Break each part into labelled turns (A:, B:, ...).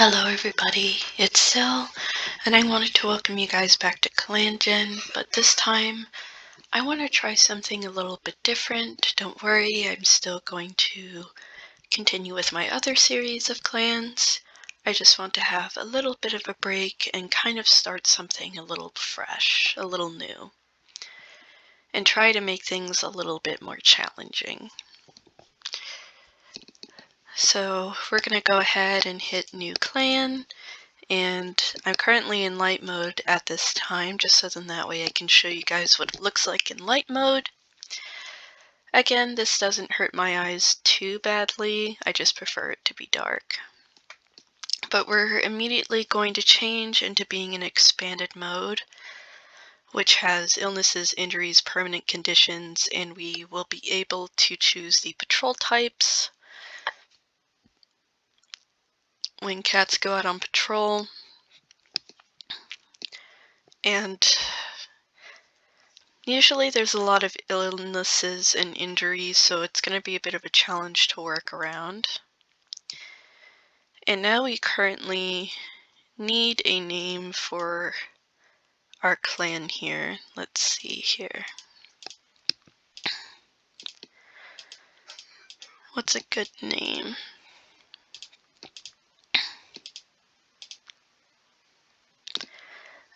A: Hello everybody, it's Sil, and I wanted to welcome you guys back to Clangen, but this time I want to try something a little bit different. Don't worry, I'm still going to continue with my other series of clans. I just want to have a little bit of a break and kind of start something a little fresh, a little new, and try to make things a little bit more challenging. So we're going to go ahead and hit new clan. And I'm currently in light mode at this time, just so then that way I can show you guys what it looks like in light mode. Again, this doesn't hurt my eyes too badly, I just prefer it to be dark. But we're immediately going to change into being in expanded mode, which has illnesses, injuries, permanent conditions, and we will be able to choose the patrol types. When cats go out on patrol, and usually there's a lot of illnesses and injuries, so it's going to be a bit of a challenge to work around. And now we currently need a name for our clan here. Let's see here. What's a good name?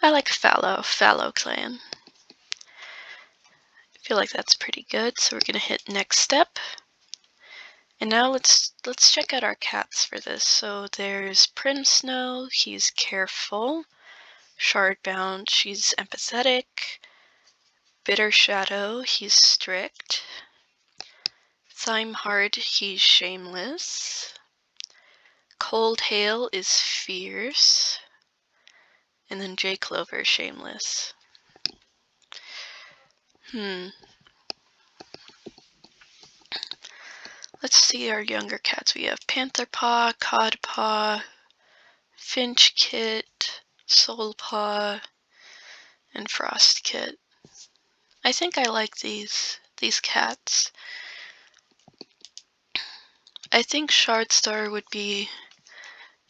A: I like Fallowclan. I feel like that's pretty good, so we're going to hit next step. And now let's check out our cats for this. So there's Primsnow, he's careful. Shardbound, she's empathetic. Bitter Shadow, he's strict. Thymeheart, he's shameless. Cold Hail is fierce. And then J Clover, shameless. Let's see our younger cats. We have Pantherpaw, Codpaw, Finchkit, Soulpaw, and Frostkit. I think I like these cats. I think Shardstar would be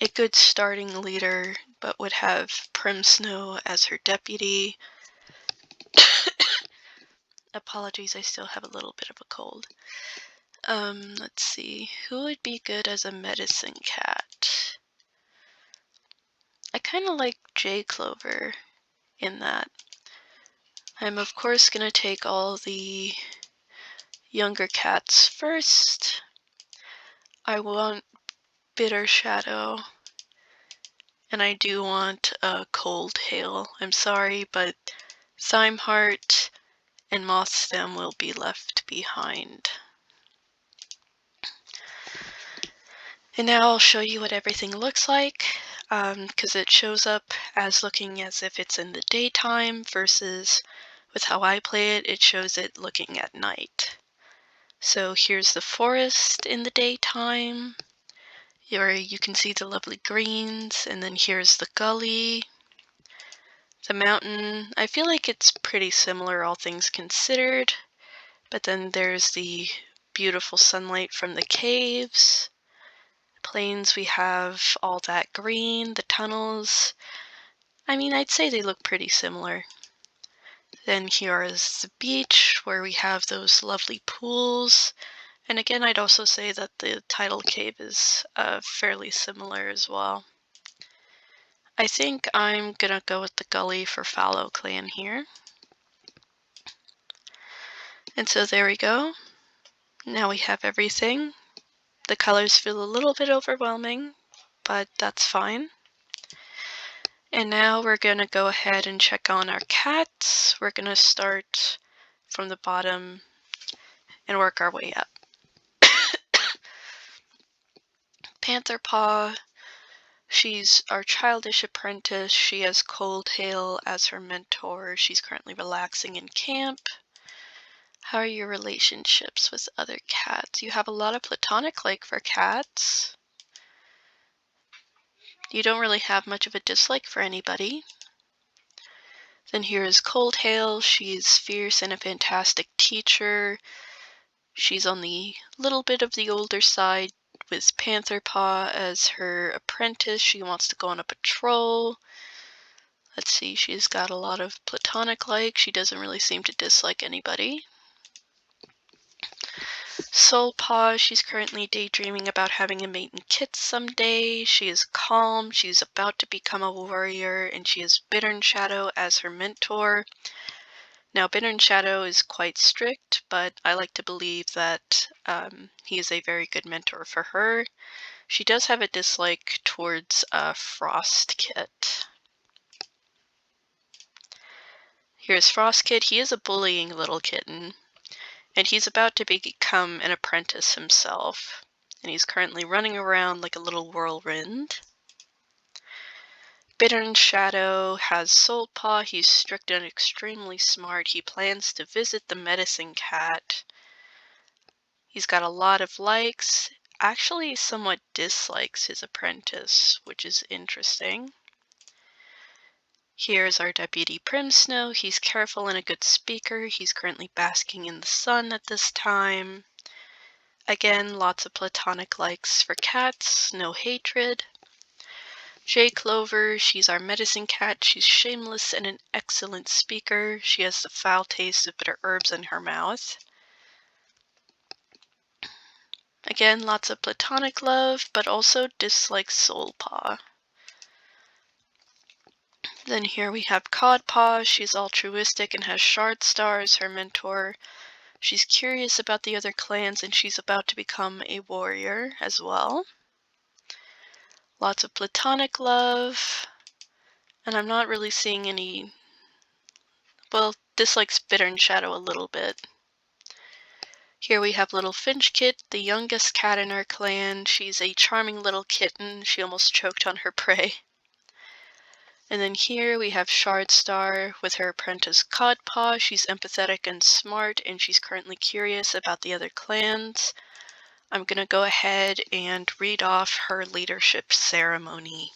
A: a good starting leader, but would have Primsnow as her deputy. Apologies, I still have a little bit of a cold. Let's see, who would be good as a medicine cat? I kind of like J Clover in that. I'm of course going to take all the younger cats first. I want Bitter Shadow, and I do want Cold Hail. I'm sorry, but Thymeheart and Mothstem will be left behind. And now I'll show you what everything looks like, because it shows up as looking as if it's in the daytime versus with how I play it, it shows it looking at night. So here's the forest in the daytime, where you can see the lovely greens, and then here's the gully, the mountain. I feel like it's pretty similar, all things considered, but then there's the beautiful sunlight from the caves. Plains, we have all that green, the tunnels. I mean, I'd say they look pretty similar. Then here is the beach, where we have those lovely pools. And again, I'd also say that the tidal cave is fairly similar as well. I think I'm gonna go with the gully for Fallowclan here. And so there we go. Now we have everything. The colors feel a little bit overwhelming, but that's fine. And now we're going to go ahead and check on our cats. We're going to start from the bottom and work our way up. Pantherpaw, she's our childish apprentice. She has Cold Hail as her mentor. She's currently relaxing in camp. How are your relationships with other cats? You have a lot of platonic like for cats. You don't really have much of a dislike for anybody. Then here is Cold Hail. She's fierce and a fantastic teacher. She's on the little bit of the older side with Panther Paw as her apprentice. She wants to go on a patrol. Let's see, she's got a lot of platonic likes. She doesn't really seem to dislike anybody. Soulpaw, she's currently daydreaming about having a mate in kits someday. She is calm, she's about to become a warrior, and she has Bittern Shadow as her mentor. Now, Bittern Shadow is quite strict, but I like to believe that he is a very good mentor for her. She does have a dislike towards Frostkit. Here's Frostkit. He is a bullying little kitten, and he's about to become an apprentice himself. And he's currently running around like a little whirlwind. Bittern Shadow has Soulpaw. He's strict and extremely smart. He plans to visit the medicine cat. He's got a lot of likes, actually somewhat dislikes his apprentice, which is interesting. Here's our deputy Primsnow. He's careful and a good speaker. He's currently basking in the sun at this time. Again, lots of platonic likes for cats, no hatred. J. Clover, she's our medicine cat. She's shameless and an excellent speaker. She has the foul taste of bitter herbs in her mouth. Again, lots of platonic love, but also dislikes Soulpaw. Then here we have Codpaw. She's altruistic and has Shardstar as her mentor. She's curious about the other clans, and she's about to become a warrior as well. Lots of platonic love, and I'm not really seeing any... Well, dislikes Bittern Shadow a little bit. Here we have little Finchkit, the youngest cat in our clan. She's a charming little kitten. She almost choked on her prey. And then here we have Shardstar with her apprentice Codpaw. She's empathetic and smart, and she's currently curious about the other clans. I'm going to go ahead and read off her leadership ceremony.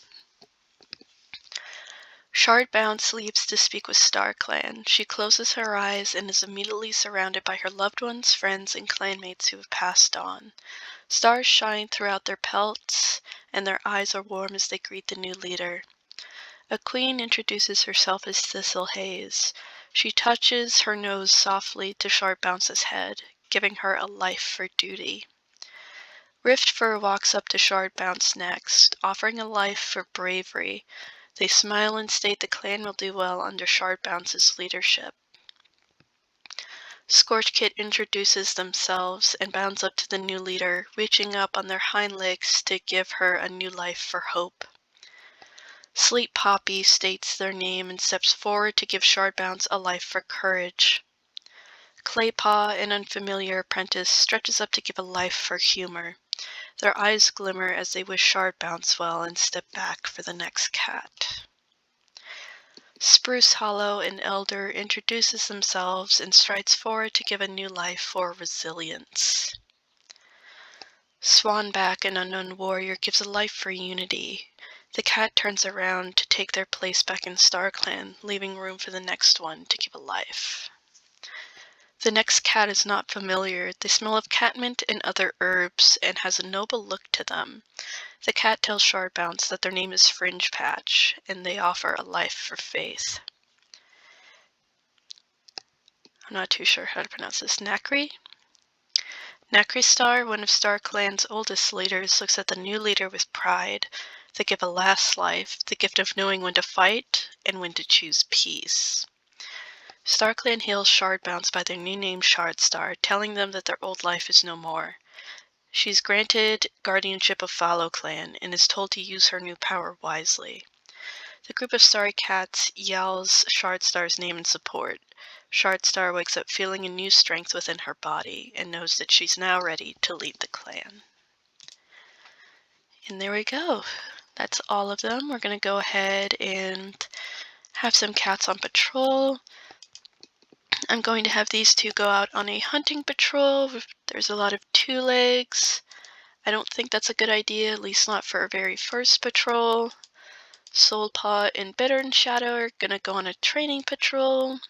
A: Shardbound sleeps to speak with StarClan. She closes her eyes and is immediately surrounded by her loved ones, friends, and clanmates who have passed on. Stars shine throughout their pelts, and their eyes are warm as they greet the new leader. A queen introduces herself as Thistle Haze. She touches her nose softly to Shardbounce's head, giving her a life for duty. Riftfur walks up to Shardbounce next, offering a life for bravery. They smile and state the clan will do well under Shardbounce's leadership. Scorchkit introduces themselves and bounds up to the new leader, reaching up on their hind legs to give her a new life for hope. Sleep Poppy states their name and steps forward to give Shardbounce a life for courage. Claypaw, an unfamiliar apprentice, stretches up to give a life for humor. Their eyes glimmer as they wish Shardbounce well and step back for the next cat. Spruce Hollow, an elder, introduces themselves and strides forward to give a new life for resilience. Swanback, an unknown warrior, gives a life for unity. The cat turns around to take their place back in StarClan, leaving room for the next one to give a life. The next cat is not familiar. They smell of catmint and other herbs and has a noble look to them. The cat tells Shardbounce that their name is Fringe Patch, and they offer a life for faith. I'm not too sure how to pronounce this. Nakri? Nakristar, one of StarClan's oldest leaders, looks at the new leader with pride. They give a last life, the gift of knowing when to fight and when to choose peace. StarClan hails Shardbounce by their new name Shardstar, telling them that their old life is no more. She's granted guardianship of Fallowclan and is told to use her new power wisely. The group of starry cats yells Shardstar's name in support. Shardstar wakes up feeling a new strength within her body and knows that she's now ready to lead the clan. And there we go. That's all of them. We're going to go ahead and have some cats on patrol. I'm going to have these two go out on a hunting patrol. There's a lot of two legs. I don't think that's a good idea, at least not for our very first patrol. Soulpaw and Bittern Shadow are going to go on a training patrol,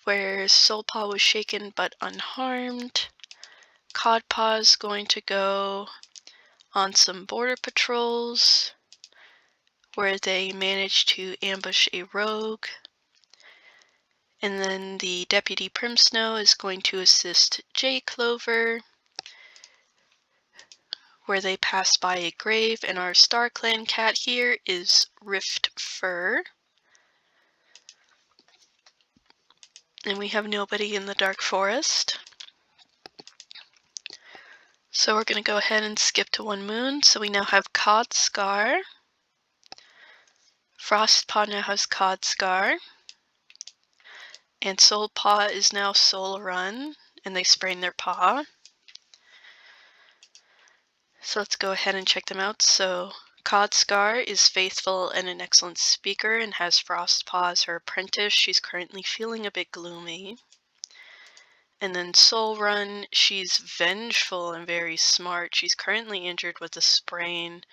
A: where Soulpaw was shaken but unharmed. Codpaw is going to go on some border patrols where they manage to ambush a rogue. And then the Deputy Primsnow is going to assist J Clover where they pass by a grave, and our Star Clan cat here is Rift Fur. And we have nobody in the Dark Forest. So we're going to go ahead and skip to 1 moon. So we now have Cod Scar. Frostpaw now has Cod Scar. And Soul Paw is now Soul Run, and they sprain their paw. So let's go ahead and check them out. So Cod Scar is faithful and an excellent speaker and has Frostpaw as her apprentice. She's currently feeling a bit gloomy. And then Soul Run, she's vengeful and very smart. She's currently injured with a sprain.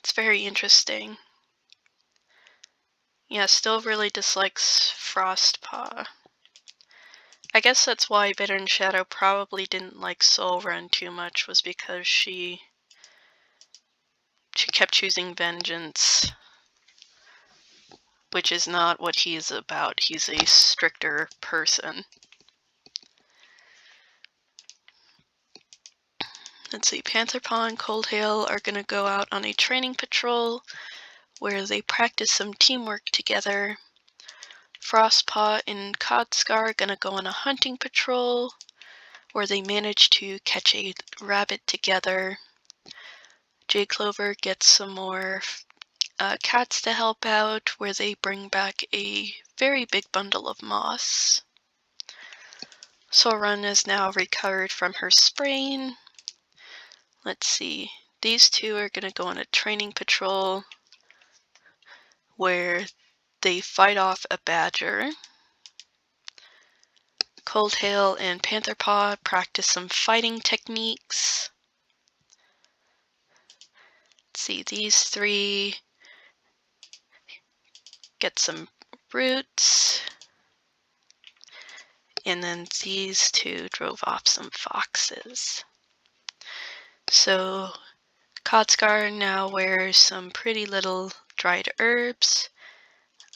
A: It's very interesting. Yeah, still really dislikes Frostpaw. I guess that's why Bitter and Shadow probably didn't like Soul Run too much, was because she kept choosing vengeance, which is not what he's about. He's a stricter person. Let's see, Pantherpaw and Coldhail are going to go out on a training patrol where they practice some teamwork together. Frostpaw and Codscar are going to go on a hunting patrol where they manage to catch a rabbit together. J Clover gets some more cats to help out where they bring back a very big bundle of moss. Soul Run is now recovered from her sprain. Let's see, these two are going to go on a training patrol where they fight off a badger. Coldhail and Pantherpaw practice some fighting techniques. Let's see, these three get some roots. And then these two drove off some foxes. So Kotsgar now wears some pretty little dried herbs.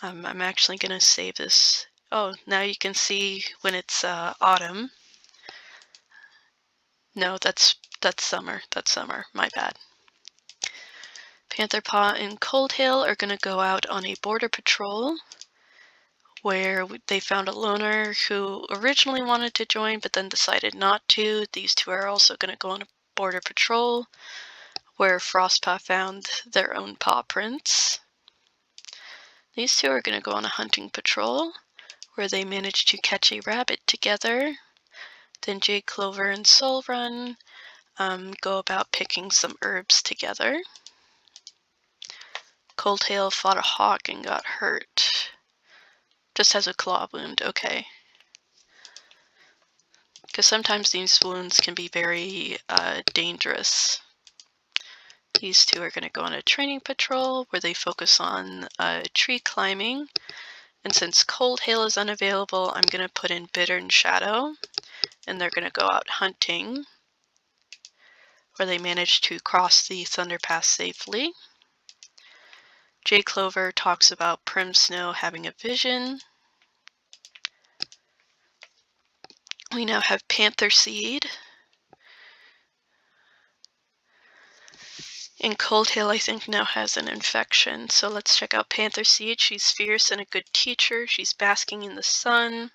A: I'm actually going to save this. Oh, now you can see when it's autumn. No, that's summer. That's summer. My bad. Pantherpaw and Coldhail are going to go out on a border patrol where they found a loner who originally wanted to join but then decided not to. These two are also going to go on a border patrol where Frostpaw found their own paw prints. These two are going to go on a hunting patrol where they manage to catch a rabbit together. Then J Clover and Soul Run go about picking some herbs together. Coldhail fought a hawk and got hurt. Just has a claw wound, okay. Because sometimes these wounds can be very dangerous. These two are going to go on a training patrol where they focus on tree climbing. And since Coldhail is unavailable, I'm going to put in Bitter and Shadow. And they're going to go out hunting where they manage to cross the Thunderpass safely. J Clover talks about Primsnow having a vision. We now have Panther Seed. And Coldhail, I think, now has an infection. So let's check out Panther Seed. She's fierce and a good teacher. She's basking in the sun.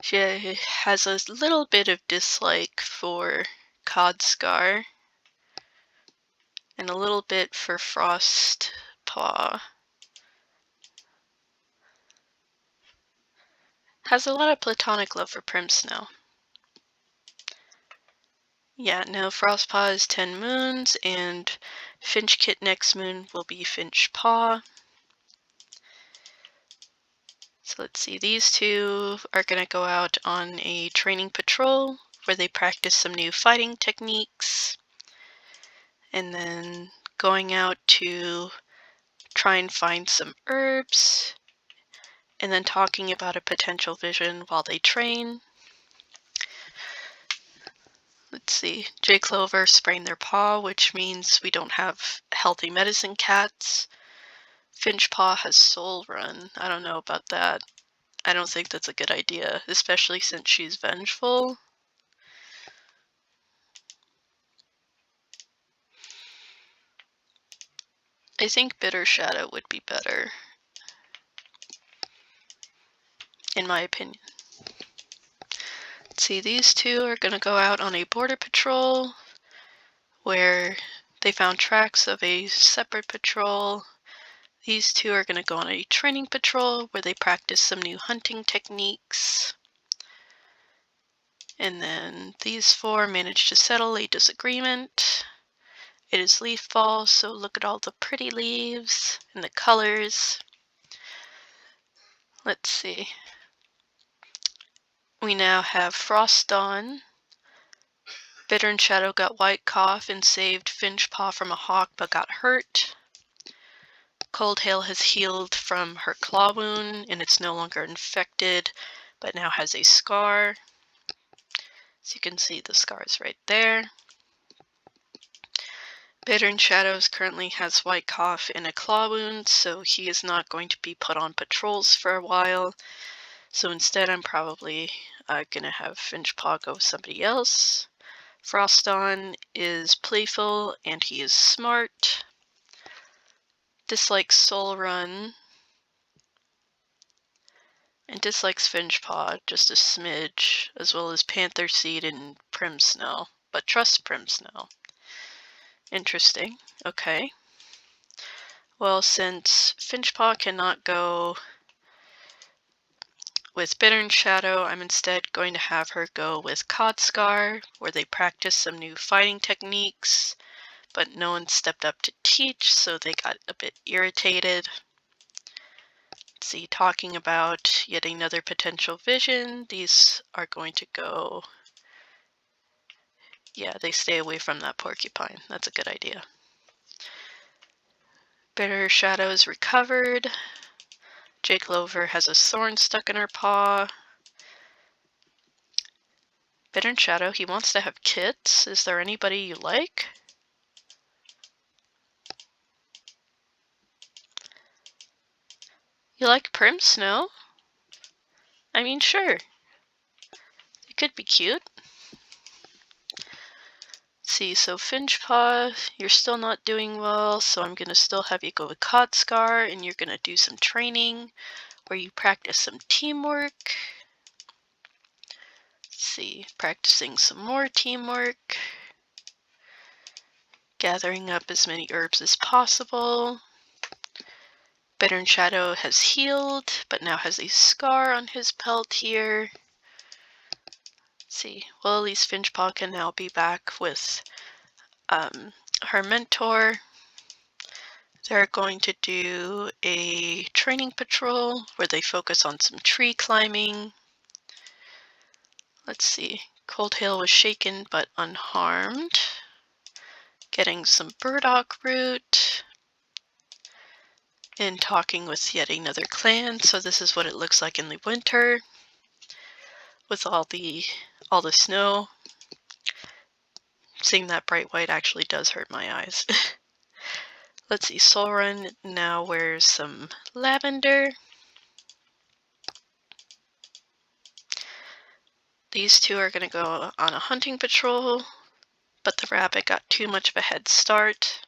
A: She has a little bit of dislike for Codscar. And a little bit for Frostpaw. Has a lot of platonic love for Primsnow. Yeah, no, Frostpaw is 10 moons, and Finchkit next moon will be Finchpaw. So let's see, these two are going to go out on a training patrol where they practice some new fighting techniques. And then going out to try and find some herbs. And then talking about a potential vision while they train. Let's see. J Clover sprained their paw, which means we don't have healthy medicine cats. Finchpaw has Soul Run. I don't know about that. I don't think that's a good idea, especially since she's vengeful. I think Bitter Shadow would be better, in my opinion. Let's see, these two are going to go out on a border patrol where they found tracks of a separate patrol. These two are going to go on a training patrol where they practice some new hunting techniques. And then these four managed to settle a disagreement. It is leaf fall, so look at all the pretty leaves and the colors. Let's see. We now have Frost Dawn. Bitter and Shadow got White Cough and saved Finchpaw from a hawk but got hurt. Cold Hail has healed from her claw wound and it's no longer infected but now has a scar. So you can see the scars right there. Bitter and Shadows currently has White Cough and a claw wound, so he is not going to be put on patrols for a while. So instead I'm probably going to have Finchpaw go with somebody else. Frost Dawn is playful and he is smart. Dislikes Soul Run. And dislikes Finchpaw just a smidge, as well as Panther Seed and Prim Snow, but trusts Prim Snow. Interesting. Okay. Well, since Finchpaw cannot go with Bitter and Shadow, I'm instead going to have her go with Codscar, where they practice some new fighting techniques, but no one stepped up to teach, so they got a bit irritated. Let's see, talking about yet another potential vision, these are going to go... Yeah, they stay away from that porcupine. That's a good idea. Bitter Shadow is recovered. J Clover has a thorn stuck in her paw. Bitter and Shadow, he wants to have kits. Is there anybody you like? You like Prim Snow? I mean, sure. It could be cute. Let's see, so Finchpaw, you're still not doing well, so I'm going to still have you go with Codscar, and you're going to do some training where you practice some teamwork. Let's see, practicing some more teamwork. Gathering up as many herbs as possible. Bitter and Shadow has healed, but now has a scar on his pelt here. Let's see, well, at least Finchpaw can now be back with her mentor. They're going to do a training patrol where they focus on some tree climbing. Let's see, Cold Hail was shaken but unharmed. Getting some burdock root. And talking with yet another clan, so this is what it looks like in the winter with all the snow. Seeing that bright white actually does hurt my eyes. Let's see, Soul Run now wears some lavender. These two are going to go on a hunting patrol, but the rabbit got too much of a head start.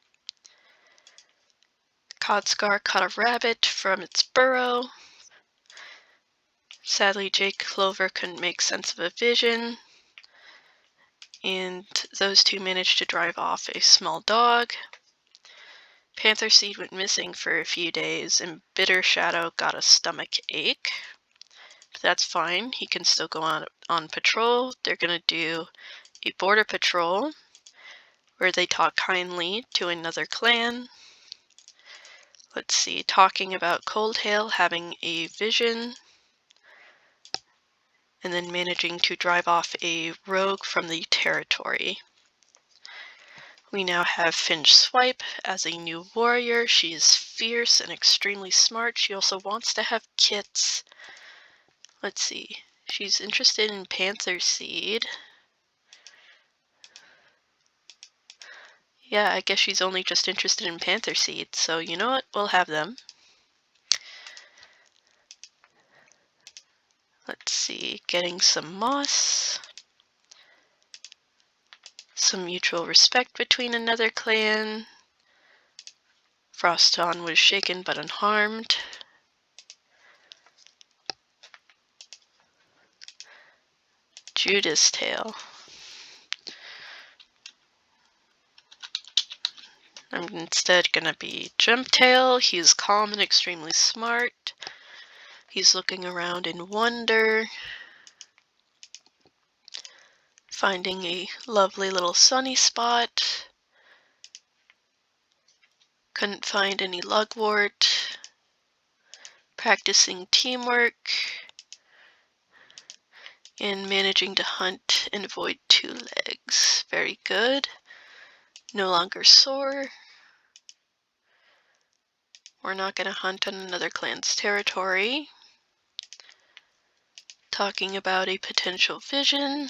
A: Codscar caught a rabbit from its burrow. Sadly, Jake Clover couldn't make sense of a vision, and those two managed to drive off a small dog. Panther Seed went missing for a few days, and Bitter Shadow got a stomach ache. But that's fine, he can still go on patrol. They're going to do a border patrol where they talk kindly to another clan. Let's see, talking about Cold Hail having a vision and then managing to drive off a rogue from the territory. We now have Finch Swipe as a new warrior. She is fierce and extremely smart. She also wants to have kits. Let's see, she's interested in Panther Seed. Yeah, I guess she's only just interested in panther seeds, so you know what? We'll have them. Let's see, getting some moss. Some mutual respect between another clan. Froston was shaken but unharmed. Judas Tail. I'm instead gonna be Jump Tail. He's calm and extremely smart. He's looking around in wonder, finding a lovely little sunny spot. Couldn't find any lugwort. Practicing teamwork. And managing to hunt and avoid 2 legs. Very good. No longer sore. We're not going to hunt on another clan's territory. Talking about a potential vision.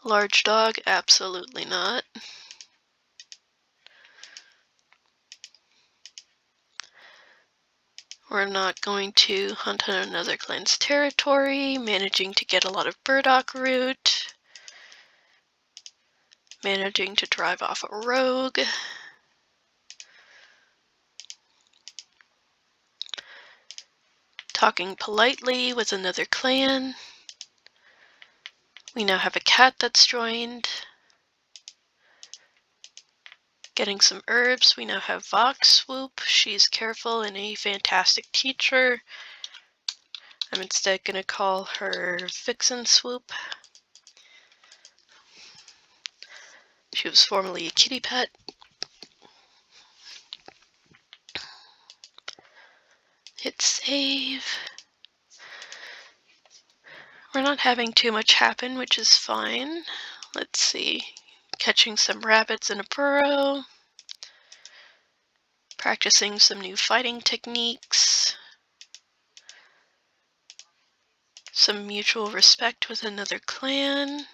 A: Large dog, absolutely not. We're not going to hunt on another clan's territory. Managing to get a lot of burdock root. Managing to drive off a rogue. Talking politely with another clan. We now have a cat that's joined. Getting some herbs. We now have Vox Swoop. She's careful and a fantastic teacher. I'm instead going to call her Vixen Swoop. She was formerly a kitty pet. Hit save. We're not having too much happen, which is fine. Let's see. Catching some rabbits in a burrow. Practicing some new fighting techniques. Some mutual respect with another clan.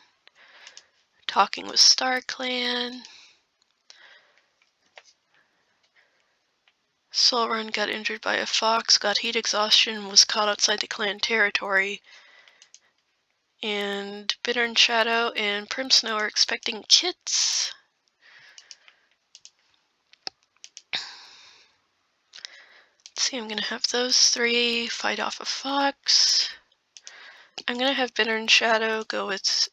A: Talking with Star Clan. Soulrun got injured by a fox, got heat exhaustion, was caught outside the clan territory. And Bitter and Shadow and Primsnow are expecting kits. Let's see, I'm going to have those 3 fight off a fox. I'm going to have Bitter and Shadow go with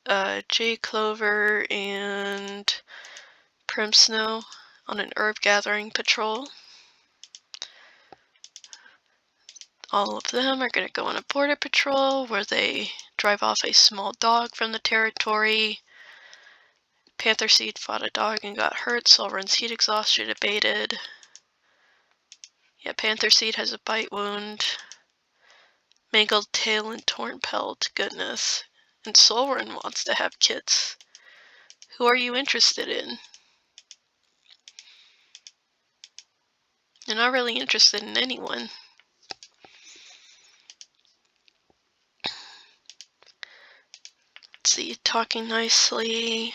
A: J Clover and Primsnow on an herb gathering patrol. All of them are going to go on a border patrol where they drive off a small dog from the territory. Panther Seed fought a dog and got hurt. Soulrun's heat exhaustion abated. Yeah, Panther Seed has a bite wound. Mangled tail and torn pelt. Goodness. And Soulrun wants to have kits. Who are you interested in? You're not really interested in anyone. Let's see, talking nicely.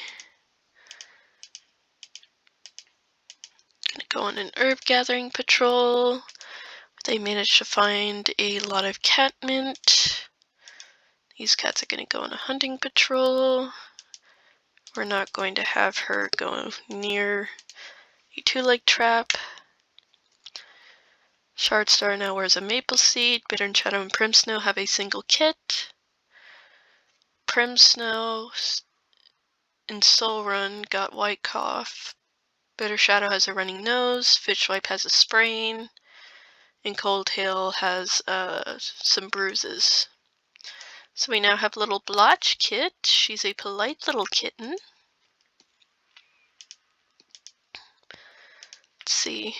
A: Gonna go on an herb gathering patrol. They managed to find a lot of catmint. These cats are gonna go on a hunting patrol. We're not going to have her go near a 2-leg trap. Shardstar now wears a maple seed. Bitter and Shadow and Primsnow have a single kit. Primsnow and Soulrun got white cough. Bitter Shadow has a running nose. Fishwipe has a sprain. And Coldtail has some bruises. So we now have little Blotch Kit. She's a polite little kitten. Let's see.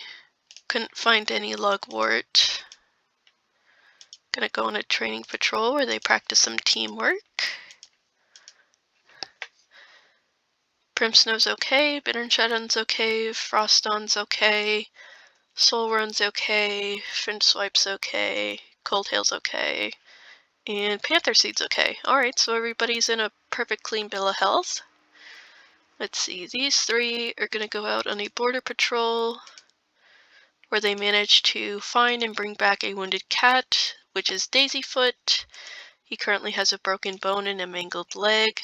A: Couldn't find any lugwort. Gonna go on a training patrol where they practice some teamwork. Primsnow's okay, Bitter and Shadow's okay, Froston's okay, Soulrun's okay, Finchswipe's okay, Coldtail's okay, and Panther Seed's okay. Alright, so everybody's in a perfect clean bill of health. Let's see, these three are going to go out on a border patrol where they manage to find and bring back a wounded cat, which is Daisyfoot. He currently has a broken bone and a mangled leg.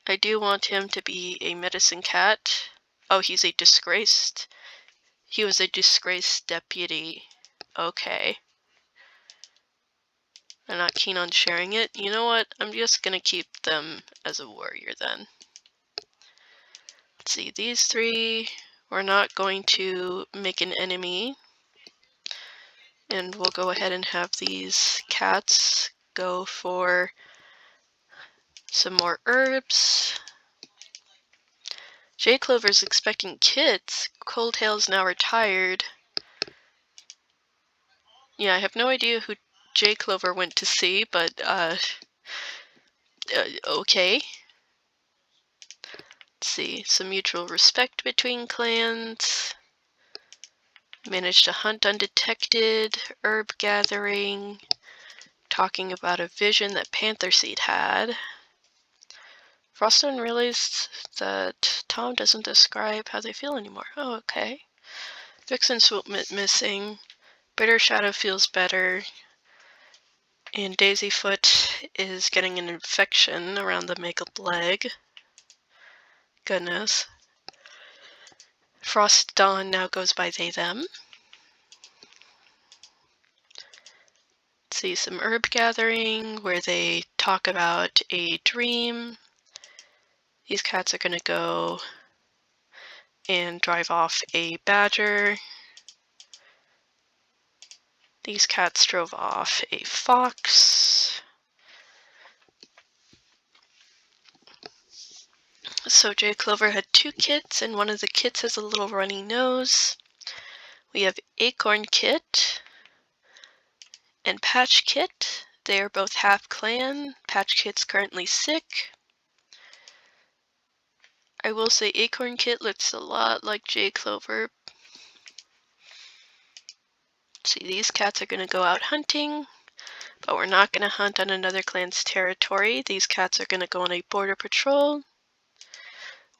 A: I do want him to be a medicine cat. Oh, he was a disgraced deputy. Okay. I'm not keen on sharing it. You know what? I'm just gonna keep them as a warrior then. Let's see, these three, we're not going to make an enemy. And we'll go ahead and have these cats go for some more herbs. J Clover's expecting kids. Coldtail's now retired. Yeah, I have no idea who J Clover went to see, but okay. Let's see, some mutual respect between clans. Managed to hunt undetected, herb gathering, talking about a vision that Panther Seed had. Frostone realized that Tom doesn't describe how they feel anymore. Oh, okay. Vixen Swoop missing. Bitter Shadow feels better. And Daisyfoot is getting an infection around the mangled leg. Goodness. Frost Dawn now goes by they, them. See some herb gathering where they talk about a dream. These cats are going to go and drive off a badger. These cats drove off a fox. So J Clover had two kits, and one of the kits has a little runny nose. We have Acorn Kit and Patch Kit. They are both half clan. Patch Kit's currently sick. I will say Acorn Kit looks a lot like J Clover. See, these cats are going to go out hunting, but we're not going to hunt on another clan's territory. These cats are going to go on a border patrol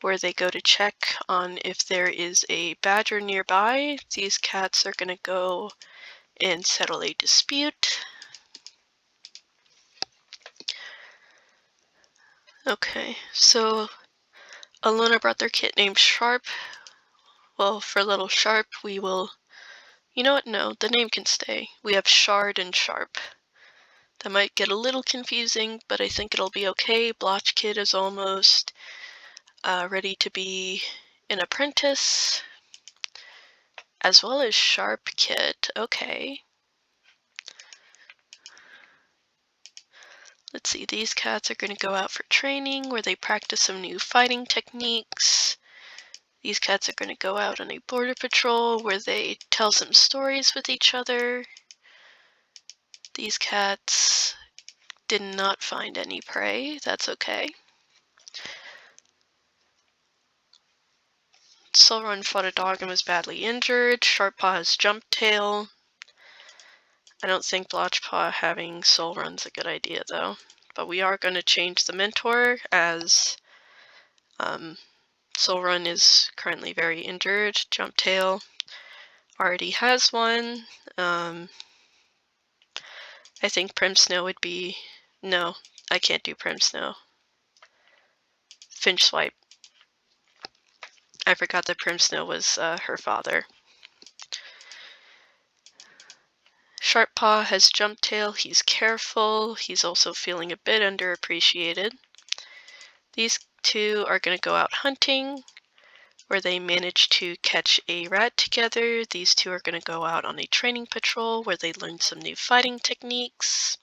A: where they go to check on if there is a badger nearby. These cats are going to go and settle a dispute. Okay, so Alona brought their kit named Sharp. Well, for little Sharp, we will... You know what? No, the name can stay. We have Shard and Sharp. That might get a little confusing, but I think it'll be okay. Blotch Kid is almost ready to be an apprentice, as well as Sharp Kid. Okay. Let's see, these cats are going to go out for training where they practice some new fighting techniques. These cats are going to go out on a border patrol where they tell some stories with each other. These cats did not find any prey. That's okay. Soulrun fought a dog and was badly injured. Sharppaw has Jump Tail. I don't think Blotchpaw having Soulrun's a good idea though. But we are going to change the mentor as Soulrun is currently very injured. Jump Tail already has one. I think Prim Snow would be... No, I can't do Prim Snow. Finch Swipe. I forgot that Prim Snow was her father. Sharppaw has Jump Tail. He's careful. He's also feeling a bit underappreciated. These two are going to go out hunting where they manage to catch a rat together. These two are going to go out on a training patrol where they learn some new fighting techniques.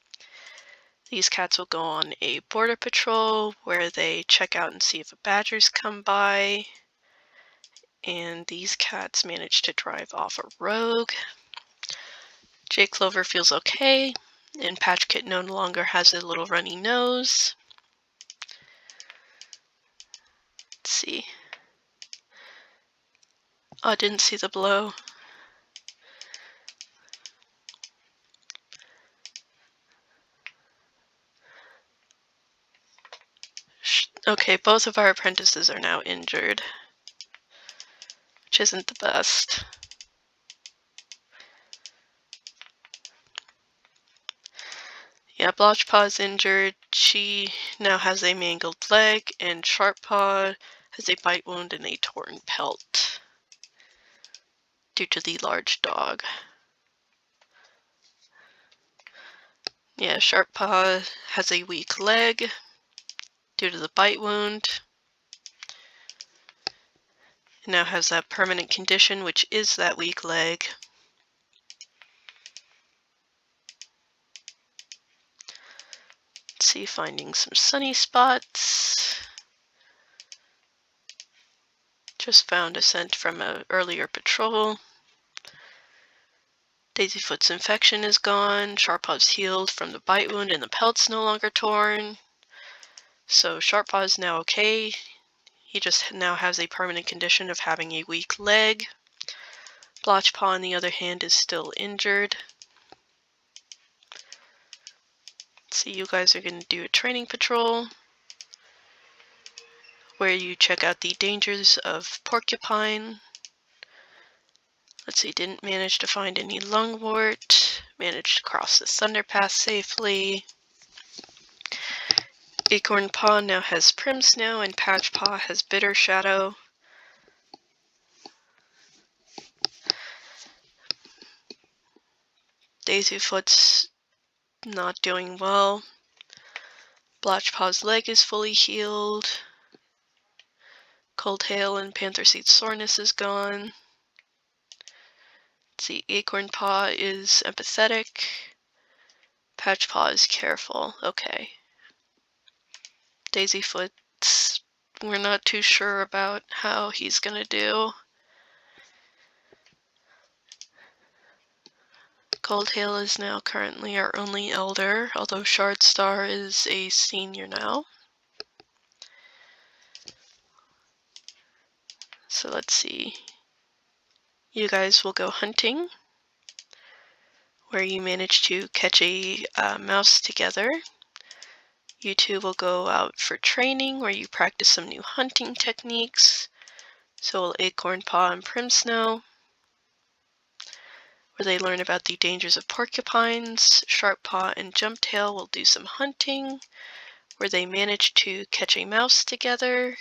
A: These cats will go on a border patrol where they check out and see if a badger's come by. And these cats manage to drive off a rogue. J Clover feels okay, and Patch Kit no longer has a little runny nose. Let's see. Oh, I didn't see the blow. Okay, both of our apprentices are now injured, which isn't the best. Yeah, Blotchpaw is injured. She now has a mangled leg, and Sharppaw has a bite wound and a torn pelt due to the large dog. Yeah, Sharppaw has a weak leg due to the bite wound. It now has that permanent condition, which is that weak leg. Let's see, finding some sunny spots. Just found a scent from an earlier patrol. Daisyfoot's infection is gone. Sharppaw's healed from the bite wound and the pelt's no longer torn. So Sharppaw is now okay. He just now has a permanent condition of having a weak leg. Blotchpaw, on the other hand, is still injured. So you guys are going to do a training patrol where you check out the dangers of porcupine. Let's see, didn't manage to find any lungwort. Managed to cross the Thunderpass safely. Acornpaw now has Prim Snow, and Patchpaw has Bitter Shadow. Daisyfoot's not doing well. Blotchpaw's leg is fully healed. Cold Hail and Panther Seed Soreness is gone. Let's see, Acornpaw is empathetic. Patchpaw is careful. Okay. Daisyfoot's, we're not too sure about how he's gonna do. Cold Hail is now currently our only elder, although Shardstar is a senior now. So let's see. You guys will go hunting, where you manage to catch a mouse together. You two will go out for training, where you practice some new hunting techniques. So will Acornpaw and Primsnow, where they learn about the dangers of porcupines. Sharppaw and Jumptail will do some hunting, where they manage to catch a mouse together.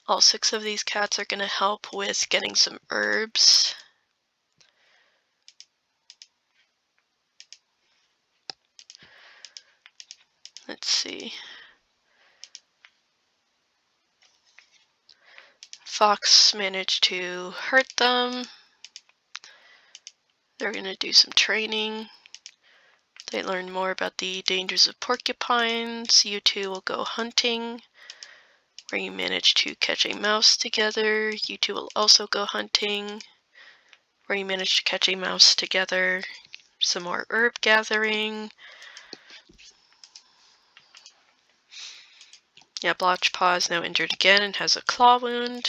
A: All 6 of these cats are going to help with getting some herbs. Let's see. Fox managed to hurt them. They're going to do some training. They learn more about the dangers of porcupines. You two will go hunting, where you manage to catch a mouse together. You two will also go hunting, where you manage to catch a mouse together. Some more herb gathering. Yeah, Blotchpaw is now injured again and has a claw wound.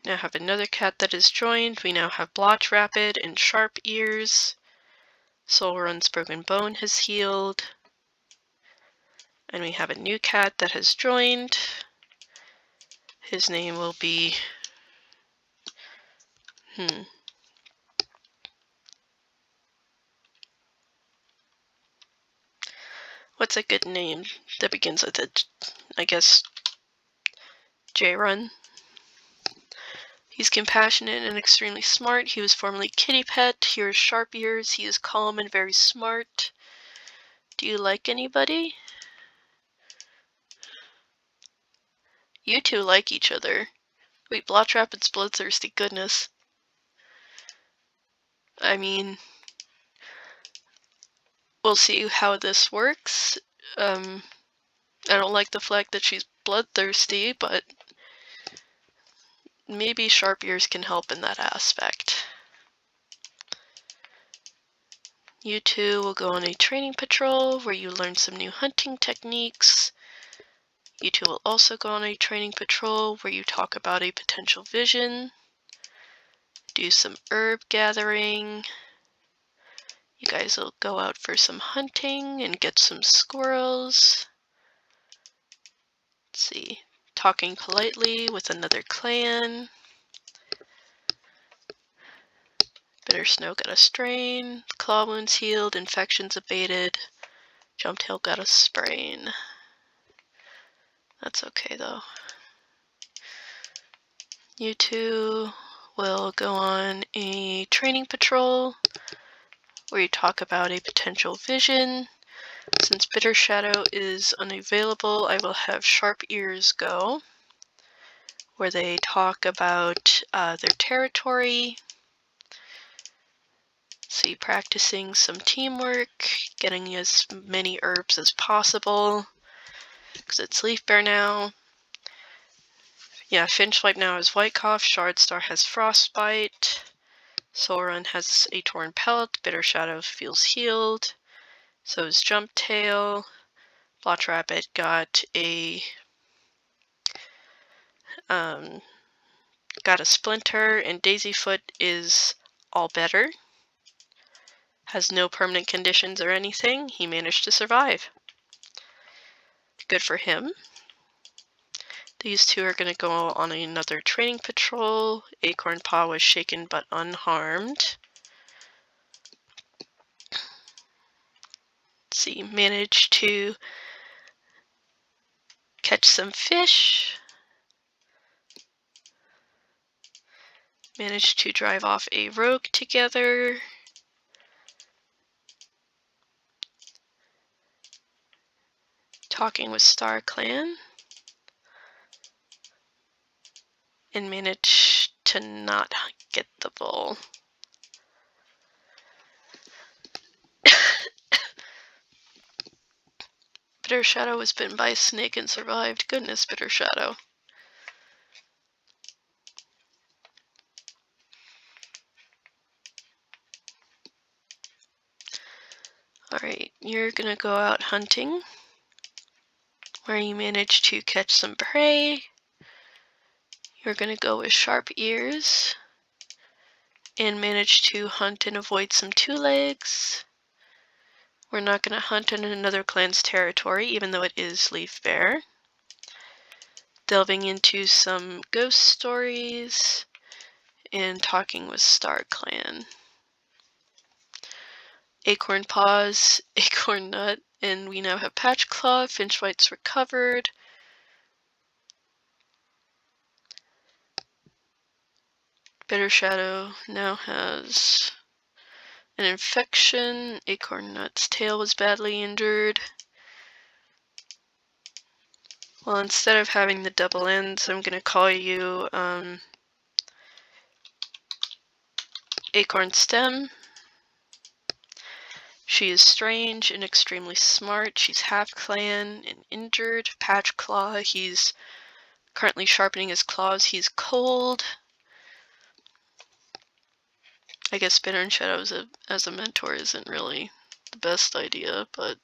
A: Now have another cat that is joined. We now have Blotch Rapid and Sharp Ears. Soul Run's broken bone has healed. And we have a new cat that has joined. His name will be... What's a good name that begins with a, I guess, J-Run? He's compassionate and extremely smart. He was formerly Kitty Pet. Here is Sharp Ears. He is calm and very smart. Do you like anybody? You two like each other. Wait, Blotch Rapid's bloodthirsty, goodness. I mean, we'll see how this works. I don't like the fact that she's bloodthirsty, but maybe Sharp Ears can help in that aspect. You two will go on a training patrol where you learn some new hunting techniques. You two will also go on a training patrol where you talk about a potential vision, do some herb gathering. You guys will go out for some hunting and get some squirrels. Let's see. Talking politely with another clan. Bitter Snow got a strain. Claw wounds healed. Infections abated. Jumptail got a sprain. That's okay though. You two will go on a training patrol where you talk about a potential vision. Since Bitter Shadow is unavailable, I will have Sharp Ears go, where they talk about their territory. See, practicing some teamwork, getting as many herbs as possible, because it's Leaf Bear now. Yeah, Finchwipe now has White Cough, Shardstar has Frostbite, Soulrun has a torn pelt, Bitter Shadow feels healed, so is Jumptail. Blotch Rabbit got a splinter, and Daisyfoot is all better. Has no permanent conditions or anything. He managed to survive. Good for him. These two are going to go on another training patrol. Acorn Paw was shaken but unharmed. Let's see, managed to catch some fish. Managed to drive off a rogue together. Talking with Star Clan. And managed to not get the bull. Bitter Shadow was bitten by a snake and survived. Goodness, Bitter Shadow. Alright, you're gonna go out hunting, where you manage to catch some prey. You're gonna go with Sharp Ears, and manage to hunt and avoid some two-legs. We're not gonna hunt in another clan's territory, even though it is Leaf Bear. Delving into some ghost stories, and talking with Star Clan. Acorn Paws, Acorn Nut, and we now have Patchclaw. Finchwhite's recovered. Bitter Shadow now has an infection. Acorn Nut's tail was badly injured. Well, instead of having the double ends, I'm going to call you Acorn Stem. She is strange and extremely smart. She's half clan and injured. Patchclaw, he's currently sharpening his claws. He's cold. I guess Bitter and Shadow as a mentor isn't really the best idea, but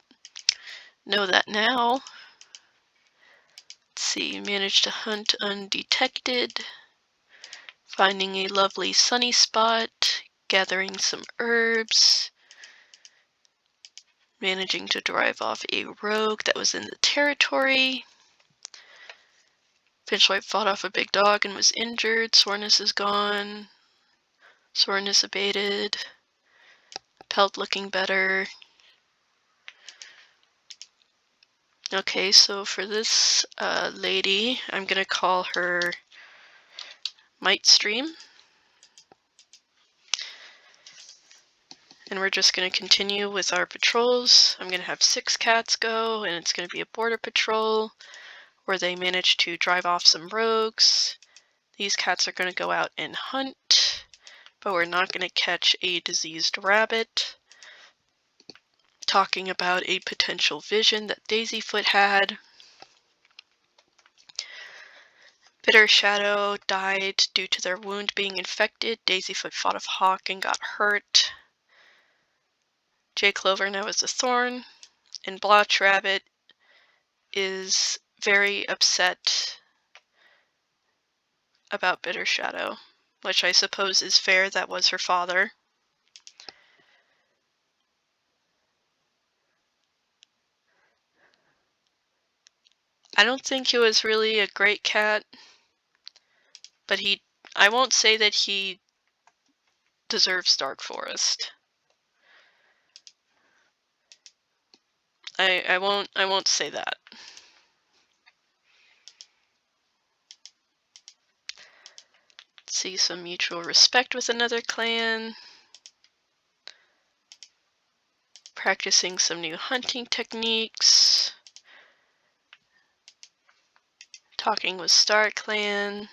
A: know that now. Let's see, managed to hunt undetected. Finding a lovely sunny spot. Gathering some herbs. Managing to drive off a rogue that was in the territory. Finchwipe fought off a big dog and was injured. Soreness is gone. Soreness abated. Pelt looking better. Okay, so for this lady, I'm going to call her Might Stream. And we're just going to continue with our patrols. I'm going to have 6 cats go, and it's going to be a border patrol where they manage to drive off some rogues. These cats are going to go out and hunt, but we're not going to catch a diseased rabbit. Talking about a potential vision that Daisyfoot had. Bitter Shadow died due to their wound being infected. Daisyfoot fought a hawk and got hurt. J Clover now is a thorn, and Blotch Rabbit is very upset about Bitter Shadow, which I suppose is fair. That was her father. I don't think he was really a great cat, but I won't say that he deserves Dark Forest. I won't say that. See some mutual respect with another clan. Practicing some new hunting techniques. Talking with Star Clan.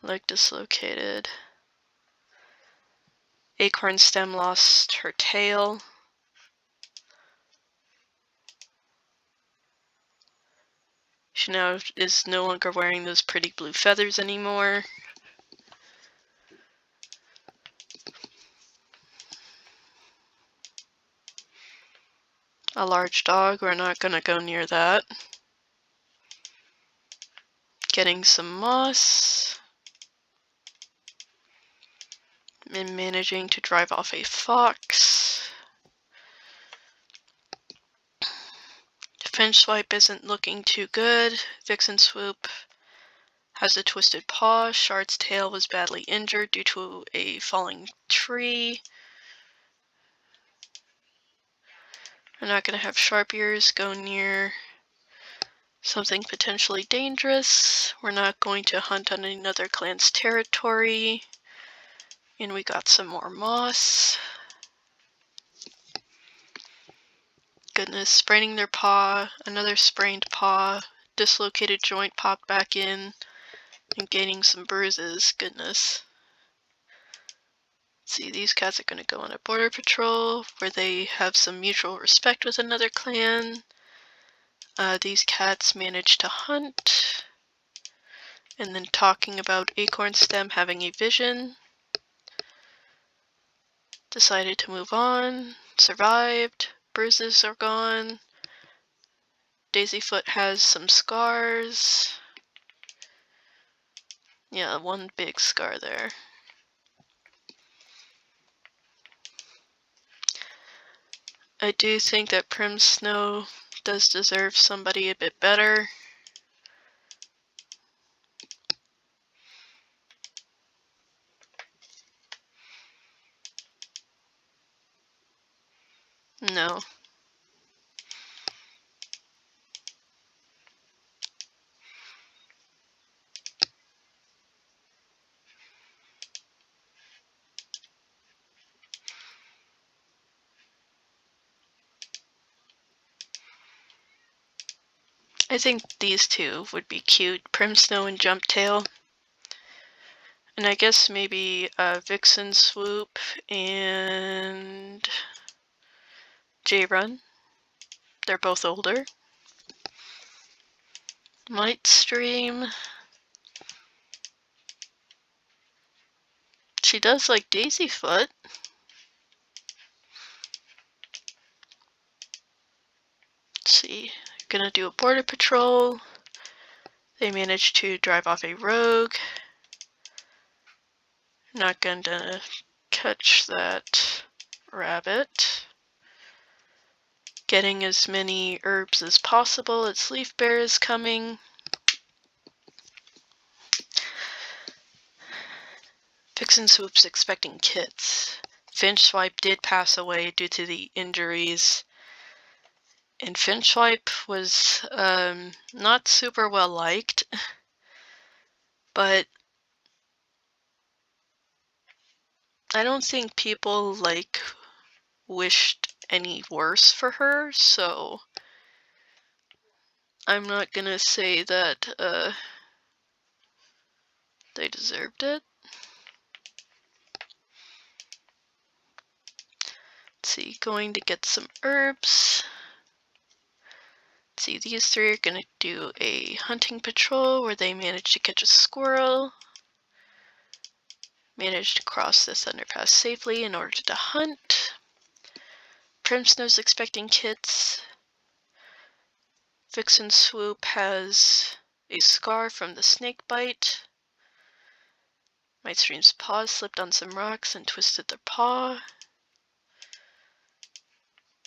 A: Leg dislocated. Acorn Stem lost her tail. She now is no longer wearing those pretty blue feathers anymore. A large dog, we're not gonna go near that. Getting some moss. And managing to drive off a fox. Finch Swipe isn't looking too good. Vixen Swoop has a twisted paw. Shard's tail was badly injured due to a falling tree. We're not going to have Sharp Ears go near something potentially dangerous. We're not going to hunt on another clan's territory. And we got some more moss. Goodness, spraining their paw, another sprained paw, dislocated joint popped back in, and gaining some bruises. Goodness. See, these cats are going to go on a border patrol where they have some mutual respect with another clan. These cats managed to hunt. And then talking about Acorn Stem having a vision. Decided to move on. Survived. Bruises are gone. Daisyfoot has some scars. Yeah, one big scar there. I do think that Prim Snow does deserve somebody a bit better. No. I think these two would be cute, Prim Snow and Jump Tail. And I guess maybe Vixen Swoop and J-Run. They're both older. Might stream. She does like Daisyfoot. Let's see. Gonna do a border patrol. They managed to drive off a rogue. Not gonna catch that rabbit. Getting as many herbs as possible. Its leaf bear is coming. Vixen Swoop's expecting kits. Finch Swipe did pass away due to the injuries. And Finch Swipe was not super well liked. But I don't think people wished any worse for her, so I'm not gonna say that they deserved it. Let's see, going to get some herbs. Let's see, these three are gonna do a hunting patrol where they manage to catch a squirrel. Managed to cross this underpass safely in order to hunt. Prim Snow's expecting kits. Vixen Swoop has a scar from the snake bite. Midstream's paw slipped on some rocks and twisted their paw.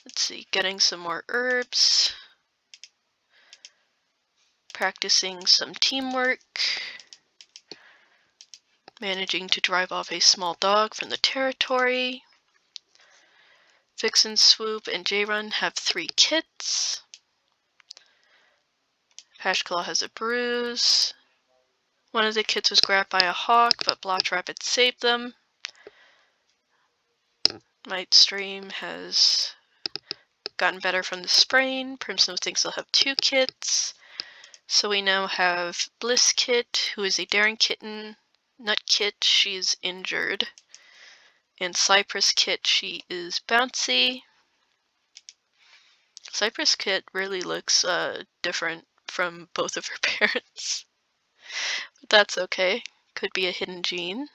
A: Let's see, getting some more herbs. practicing some teamwork, managing to drive off a small dog from the territory. Vixen, Swoop, and J-Run have 3 kits. Pashclaw has a bruise. One of the kits was grabbed by a hawk, but Blotch Rabbit saved them. Nutstripe has gotten better from the sprain. Primsnow thinks they'll have 2 kits. So we now have Bliss Kit, who is a daring kitten. Nutkit, she's injured. And Cypress Kit, she is bouncy. Cypress Kit really looks different from both of her parents. But that's okay. Could be a hidden gene.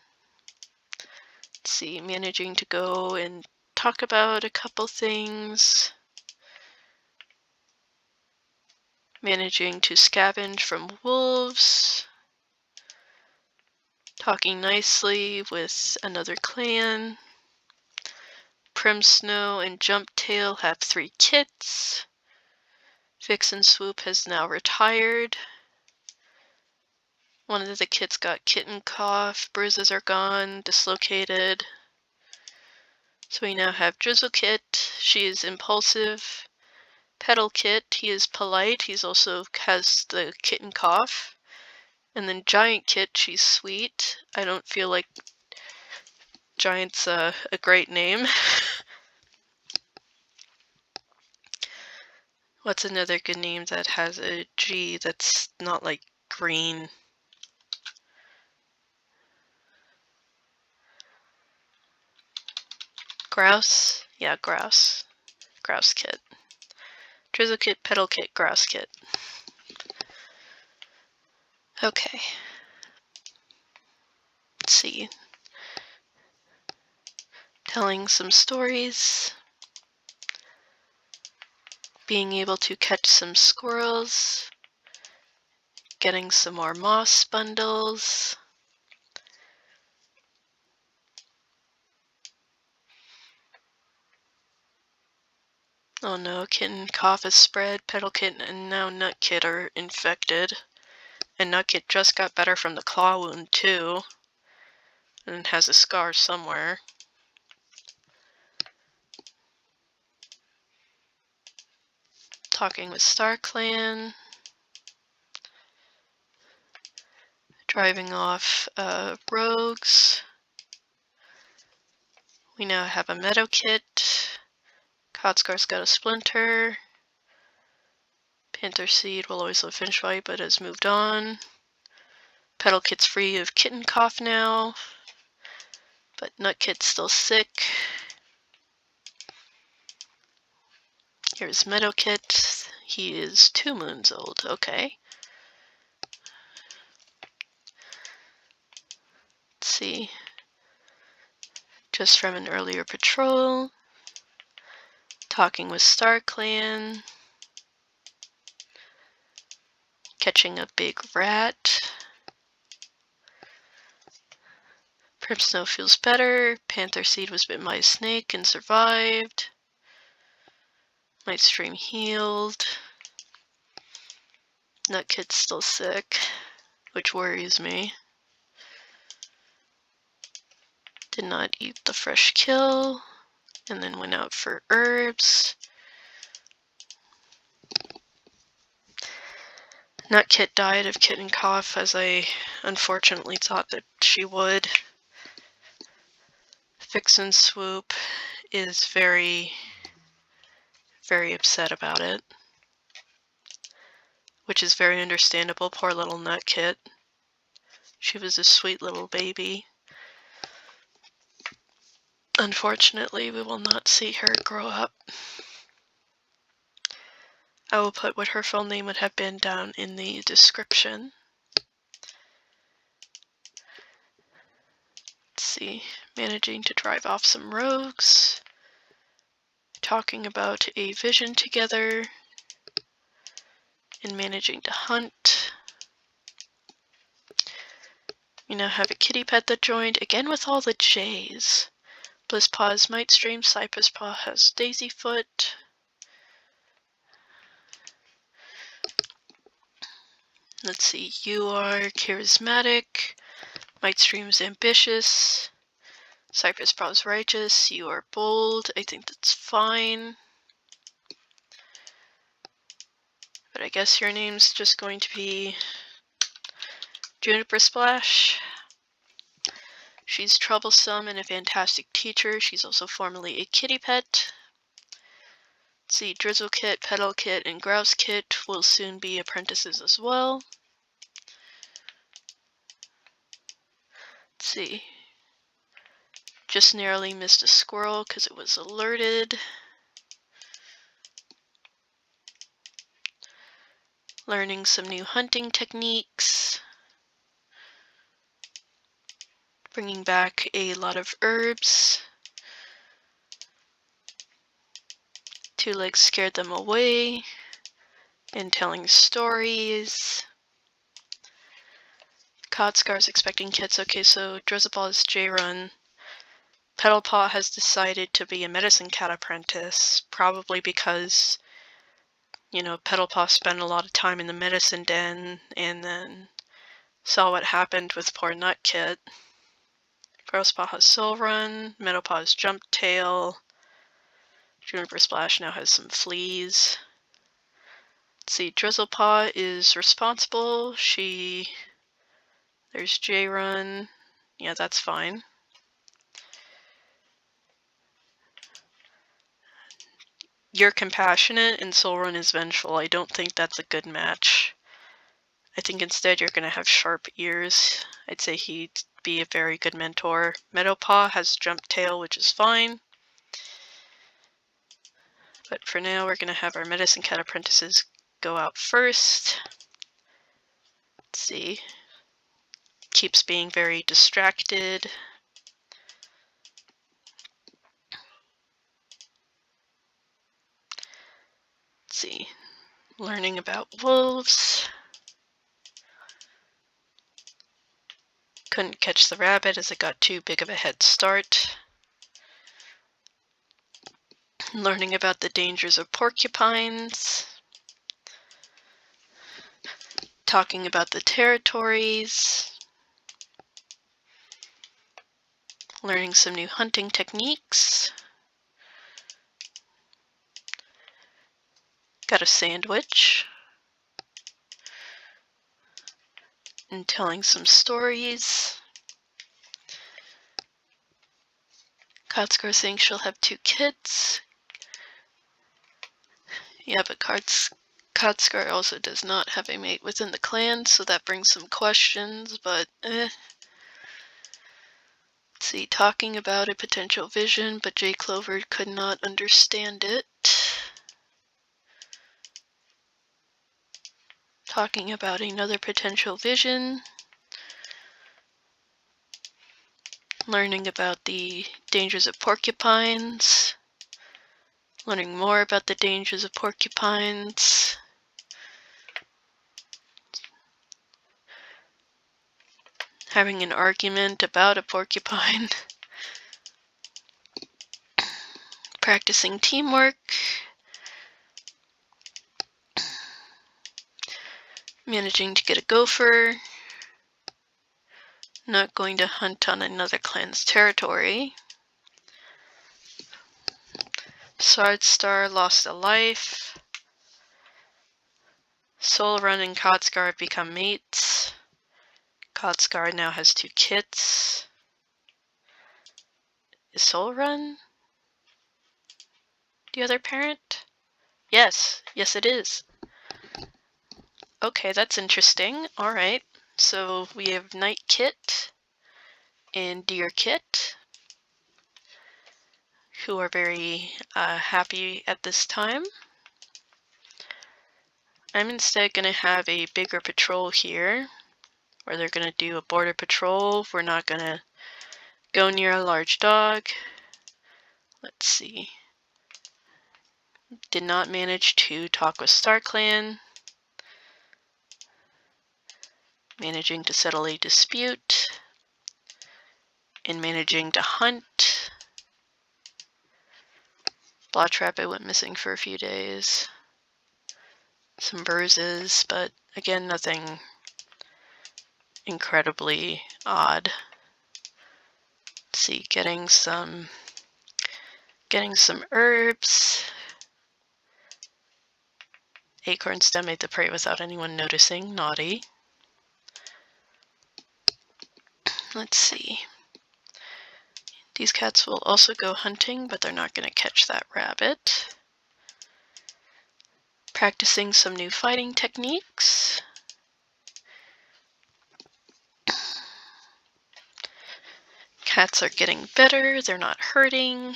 A: Let's see, managing to go and talk about a couple things. Managing to scavenge from wolves. Talking nicely with another clan. Primsnow and Jumptail have 3 kits. Vixen Swoop has now retired. One of the kits got kitten cough, bruises are gone, dislocated. So we now have Drizzle Kit, she is impulsive. Petal Kit, he is polite, he's also has the kitten cough. And then Giant Kit, she's sweet. I don't feel like Giant's a great name. What's another good name that has a G that's not like green? Grouse? Yeah, Grouse. Grouse Kit. Drizzle Kit, Petal Kit, Grouse Kit. Okay. Let's see. Telling some stories. Being able to catch some squirrels. Getting some more moss bundles. Oh no, kitten cough is spread. Petal Kit and now Nutkit are infected. And Nutkit just got better from the claw wound too. And has a scar somewhere. Talking with Clan. Driving off rogues. We now have a Meadow Kit. Codscar's got a splinter. Panther Seed will always live finish fight, but has moved on. Petal Kit's free of kitten cough now, but Nutkit's still sick. Here's Meadow Kit. He is 2 moons old. Okay. Let's see. Just from an earlier patrol. Talking with Clan. Catching a big rat. Primsnow feels better. Panther Seed was bitten by a snake and survived. Nutstripe healed. Nutkit's still sick, which worries me. Did not eat the fresh kill, and then went out for herbs. Nutkit died of kitten cough, as I unfortunately thought that she would. Vixen Swoop is very, very upset about it, which is very understandable. Poor little Nutkit. She was a sweet little baby. Unfortunately, we will not see her grow up. I will put what her full name would have been down in the description. Let's see, managing to drive off some rogues. Talking about a vision together. And managing to hunt. We now have a kitty pet that joined, again with all the J's. Blisspaw has Nutstripe, Cypress Paw has Daisyfoot. Let's see, you are charismatic, Mightstream's ambitious, Cypress Braw's righteous, you are bold. I think that's fine. But I guess your name's just going to be Juniper Splash. She's troublesome and a fantastic teacher. She's also formerly a kitty pet. Let's see, Drizzlekit, Petalkit, and Grousekit will soon be apprentices as well. Let's see. Just narrowly missed a squirrel because it was alerted. Learning some new hunting techniques. Bringing back a lot of herbs. Two Legs scared them away. And telling stories. Codscar's expecting kids. Okay, so Drizzlepaw is J-Run. Petalpaw has decided to be a medicine cat apprentice, probably because, you know, Petalpaw spent a lot of time in the medicine den and then saw what happened with poor Nutkit. Grosspaw has Soul Run, Meadowpaw has Jump Tail, Juniper Splash now has some fleas. Let's see, Drizzlepaw is responsible. There's J-Run. Yeah, that's fine. You're compassionate and Soul Run is vengeful. I don't think that's a good match. I think instead you're going to have sharp ears. I'd say he'd be a very good mentor. Meadowpaw has Jump Tail, which is fine. But for now, we're going to have our medicine cat apprentices go out first. Let's see. Keeps being very distracted. Let's see. Learning about wolves. Couldn't catch the rabbit as it got too big of a head start. Learning about the dangers of porcupines. Talking about the territories. Learning some new hunting techniques. Got a sandwich. And telling some stories. Codscar saying she'll have 2 kids. Yeah, but Codscar also does not have a mate within the clan, so that brings some questions, but Let's see, talking about a potential vision, but J. Clover could not understand it. Talking about another potential vision. Learning about the dangers of porcupines. Learning more about the dangers of porcupines. Having an argument about a porcupine. Practicing teamwork. Managing to get a gopher. Not going to hunt on another clan's territory. Swordstar lost a life. Soul Run and Codscar have become mates. Codscar now has 2 kits. Is Soul Run the other parent? Yes. Yes, it is. Okay, that's interesting. Alright. So we have Night Kit and Deer Kit, who are very happy at this time. I'm instead going to have a bigger patrol here, where they're going to do a border patrol. We're not going to go near a large dog. Let's see. Did not manage to talk with StarClan. Managing to settle a dispute. And managing to hunt. Blotch Rabbit went missing for a few days. some bruises, but again, nothing incredibly odd. Let's see, getting some herbs. Acorn stem ate the prey without anyone noticing. Naughty. Let's see. These cats will also go hunting, but they're not going to catch that rabbit. Practicing some new fighting techniques. Cats are getting better, they're not hurting.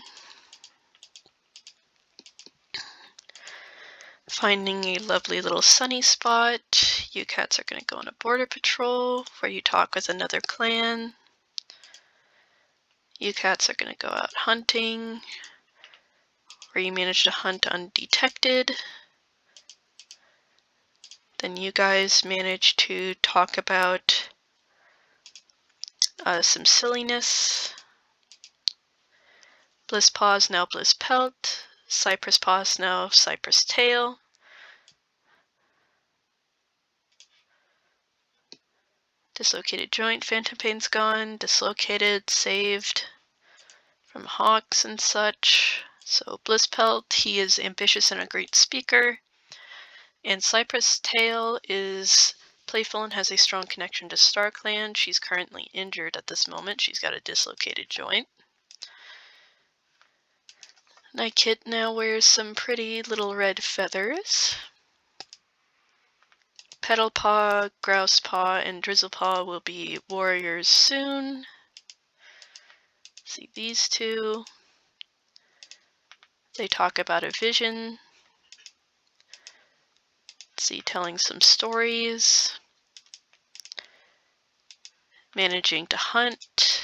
A: Finding a lovely little sunny spot. You cats are going to go on a border patrol where you talk with another clan. You cats are going to go out hunting where you manage to hunt undetected. Then you guys manage to talk about some silliness. Bliss Paws, now Bliss Pelt. Cypress Paws, now Cypress Tail. Dislocated joint, phantom pain's gone. Dislocated, saved from hawks and such. So Bliss Pelt, he is ambitious and a great speaker. And Cypress Tail is playful and has a strong connection to StarClan. She's currently injured at this moment. She's got a dislocated joint. Nutkit now wears some pretty little red feathers. Petalpaw, Grousepaw, and Drizzlepaw will be warriors soon. See these two. They talk about a vision. See, telling some stories. Managing to hunt.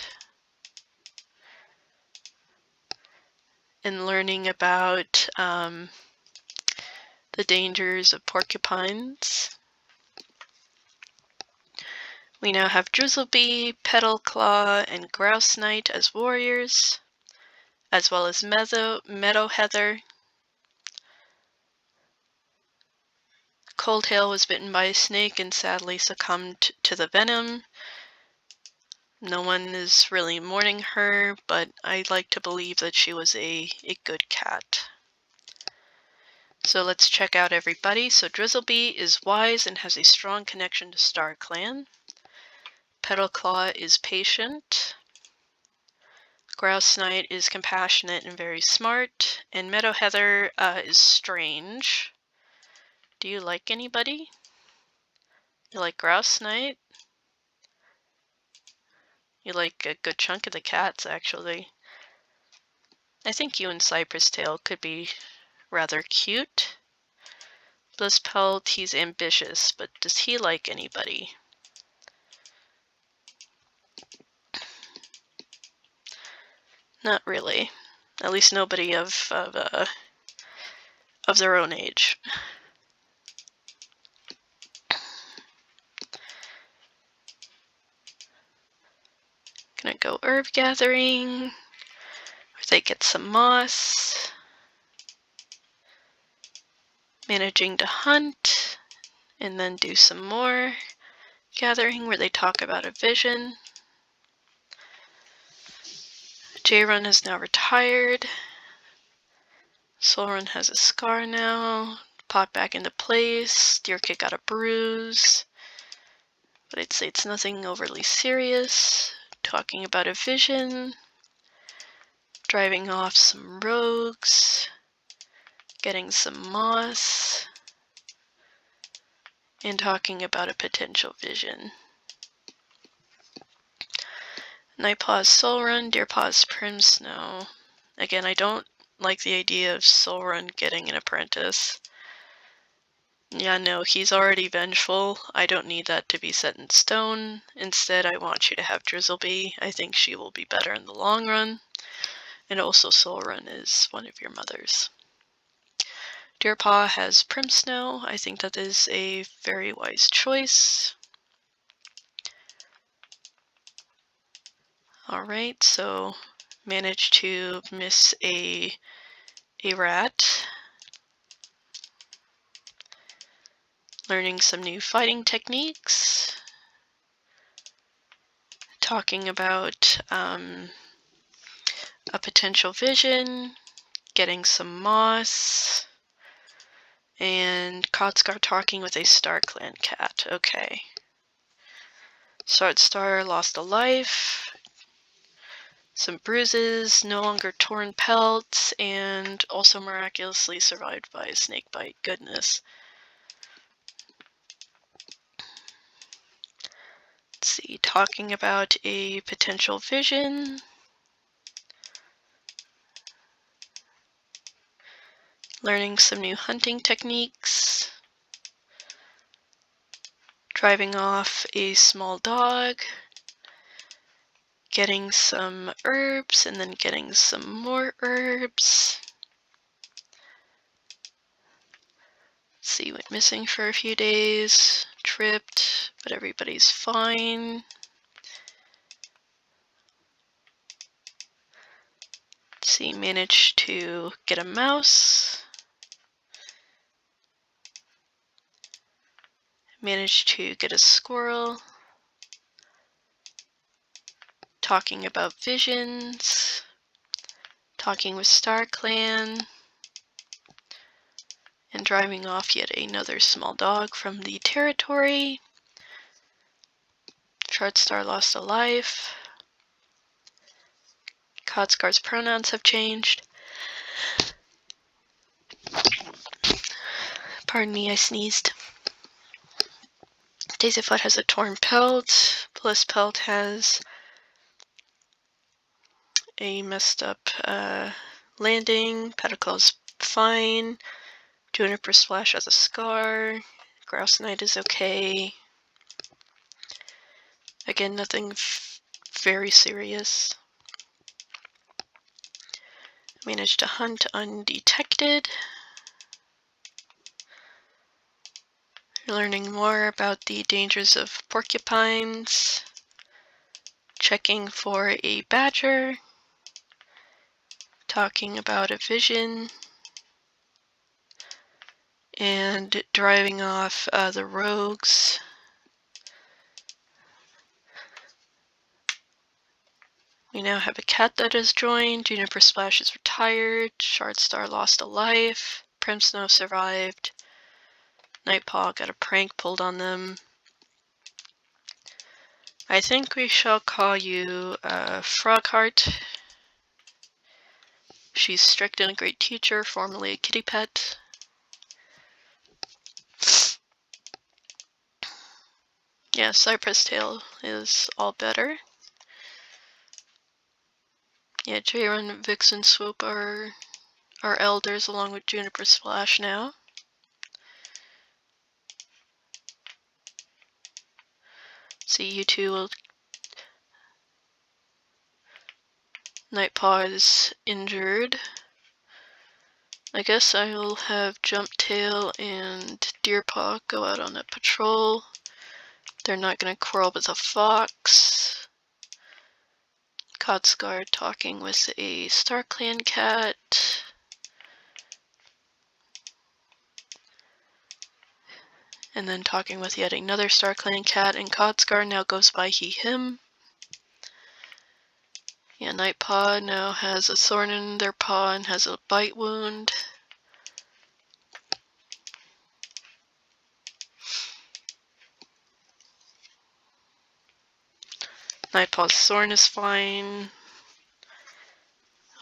A: And learning about the dangers of porcupines. We now have Drizzlebee, Petalclaw, and Grouse Knight as warriors, as well as Meadow Heather. Coldtail was bitten by a snake and sadly succumbed to the venom. No one is really mourning her, but I like to believe that she was a good cat. So let's check out everybody. So Drizzlebee is wise and has a strong connection to StarClan. Petalclaw is patient. Grouse Knight is compassionate and very smart. And Meadow Heather is strange. Do you like anybody? You like Grouse Knight? You like a good chunk of the cats, actually. I think you and Cypress Tail could be rather cute. Bliss Pelt, he's ambitious, but does he like anybody? Not really. At least nobody of their own age. Gonna go herb gathering, where they get some moss. Managing to hunt, and then do some more gathering where they talk about a vision. J-Run is now retired. Soul Run has a scar now. Popped back into place. Deerkit got a bruise. But I'd say it's nothing overly serious. Talking about a vision. Driving off some rogues. Getting some moss. And talking about a potential vision. Nightpaw's Soul Run, Deerpaw's Prim Snow. Again, I don't like the idea of Soul Run getting an apprentice. Yeah, no, he's already vengeful. I don't need that to be set in stone. Instead, I want you to have Drizzlebee. I think she will be better in the long run. And also Soul Run is one of your mothers. Deerpaw has Prim Snow. I think that is a very wise choice. Alright, so managed to miss a rat. learning some new fighting techniques, talking about a potential vision, getting some moss, and Kotsgar talking with a StarClan cat. Okay. Star lost a life, some bruises, no longer torn pelts, and also miraculously survived by a snake bite. Goodness. Let's see, talking about a potential vision. Learning some new hunting techniques. Driving off a small dog. Getting some herbs and then getting some more herbs. Let's see, went missing for a few days. Tripped, but everybody's fine. Let's see, managed to get a mouse. Managed to get a squirrel. Talking about visions. Talking with StarClan. And driving off yet another small dog from the territory. Shardstar lost a life. Kotsgar's pronouns have changed. Pardon me, I sneezed. Daisyfoot has a torn pelt. Bliss Pelt has a messed up landing. Pedicle's fine. Juniper Splash has a scar. Grouse Knight is okay. Again, nothing very serious. Managed to hunt undetected. Learning more about the dangers of porcupines. Checking for a badger. Talking about a vision. And driving off the rogues. We now have a cat that has joined. Juniper Splash is retired. Shardstar lost a life. Primsnow survived. Nightpaw got a prank pulled on them. I think we shall call you Frogheart. She's strict and a great teacher, formerly a kitty pet. Yeah, Cypress Tail is all better. Yeah, J-Run and Vixen Swoop are elders along with Juniper Splash now. See, you two will... Nightpaw is injured. I guess I will have Jumptail and Deerpaw go out on a patrol. They're not going to quarrel with a fox. Kotsgar talking with a StarClan cat. And then talking with yet another StarClan cat, and Kotsgar now goes by he, him. Yeah, Nightpaw now has a thorn in their paw and has a bite wound. Nightpaw's thorn is fine.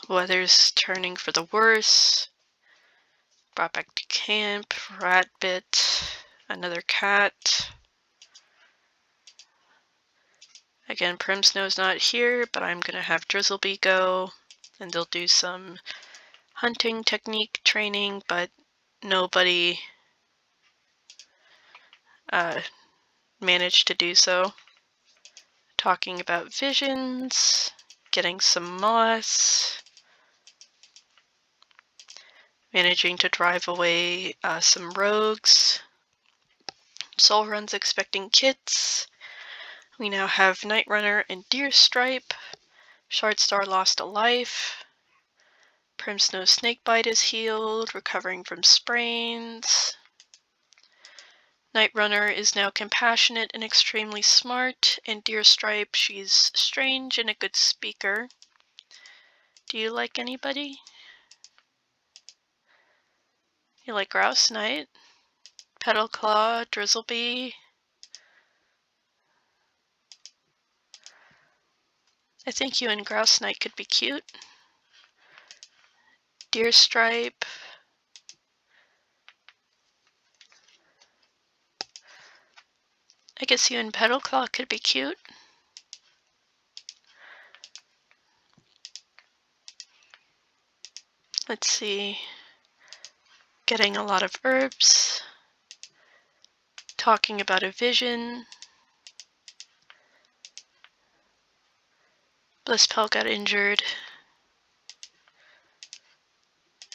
A: Weather's turning for the worse. Brought back to camp. Rat bit. Another cat. Again, Primsnow's not here, but I'm going to have Drizzlebee go, and they'll do some hunting technique training, but nobody managed to do so. Talking about visions, getting some moss, managing to drive away some rogues. Soul Run's expecting kits. We now have Night Runner and Deerstripe. Shardstar lost a life. Primsnow Snakebite is healed, recovering from sprains. Night Runner is now compassionate and extremely smart, and Deerstripe, she's strange and a good speaker. Do you like anybody? You like Grouse Knight? Petalclaw, Drizzlebee? I think you and Grouse Knight could be cute. Deerstripe. I guess you and Petalclaw could be cute. Let's see. Getting a lot of herbs. Talking about a vision. Blisspel got injured.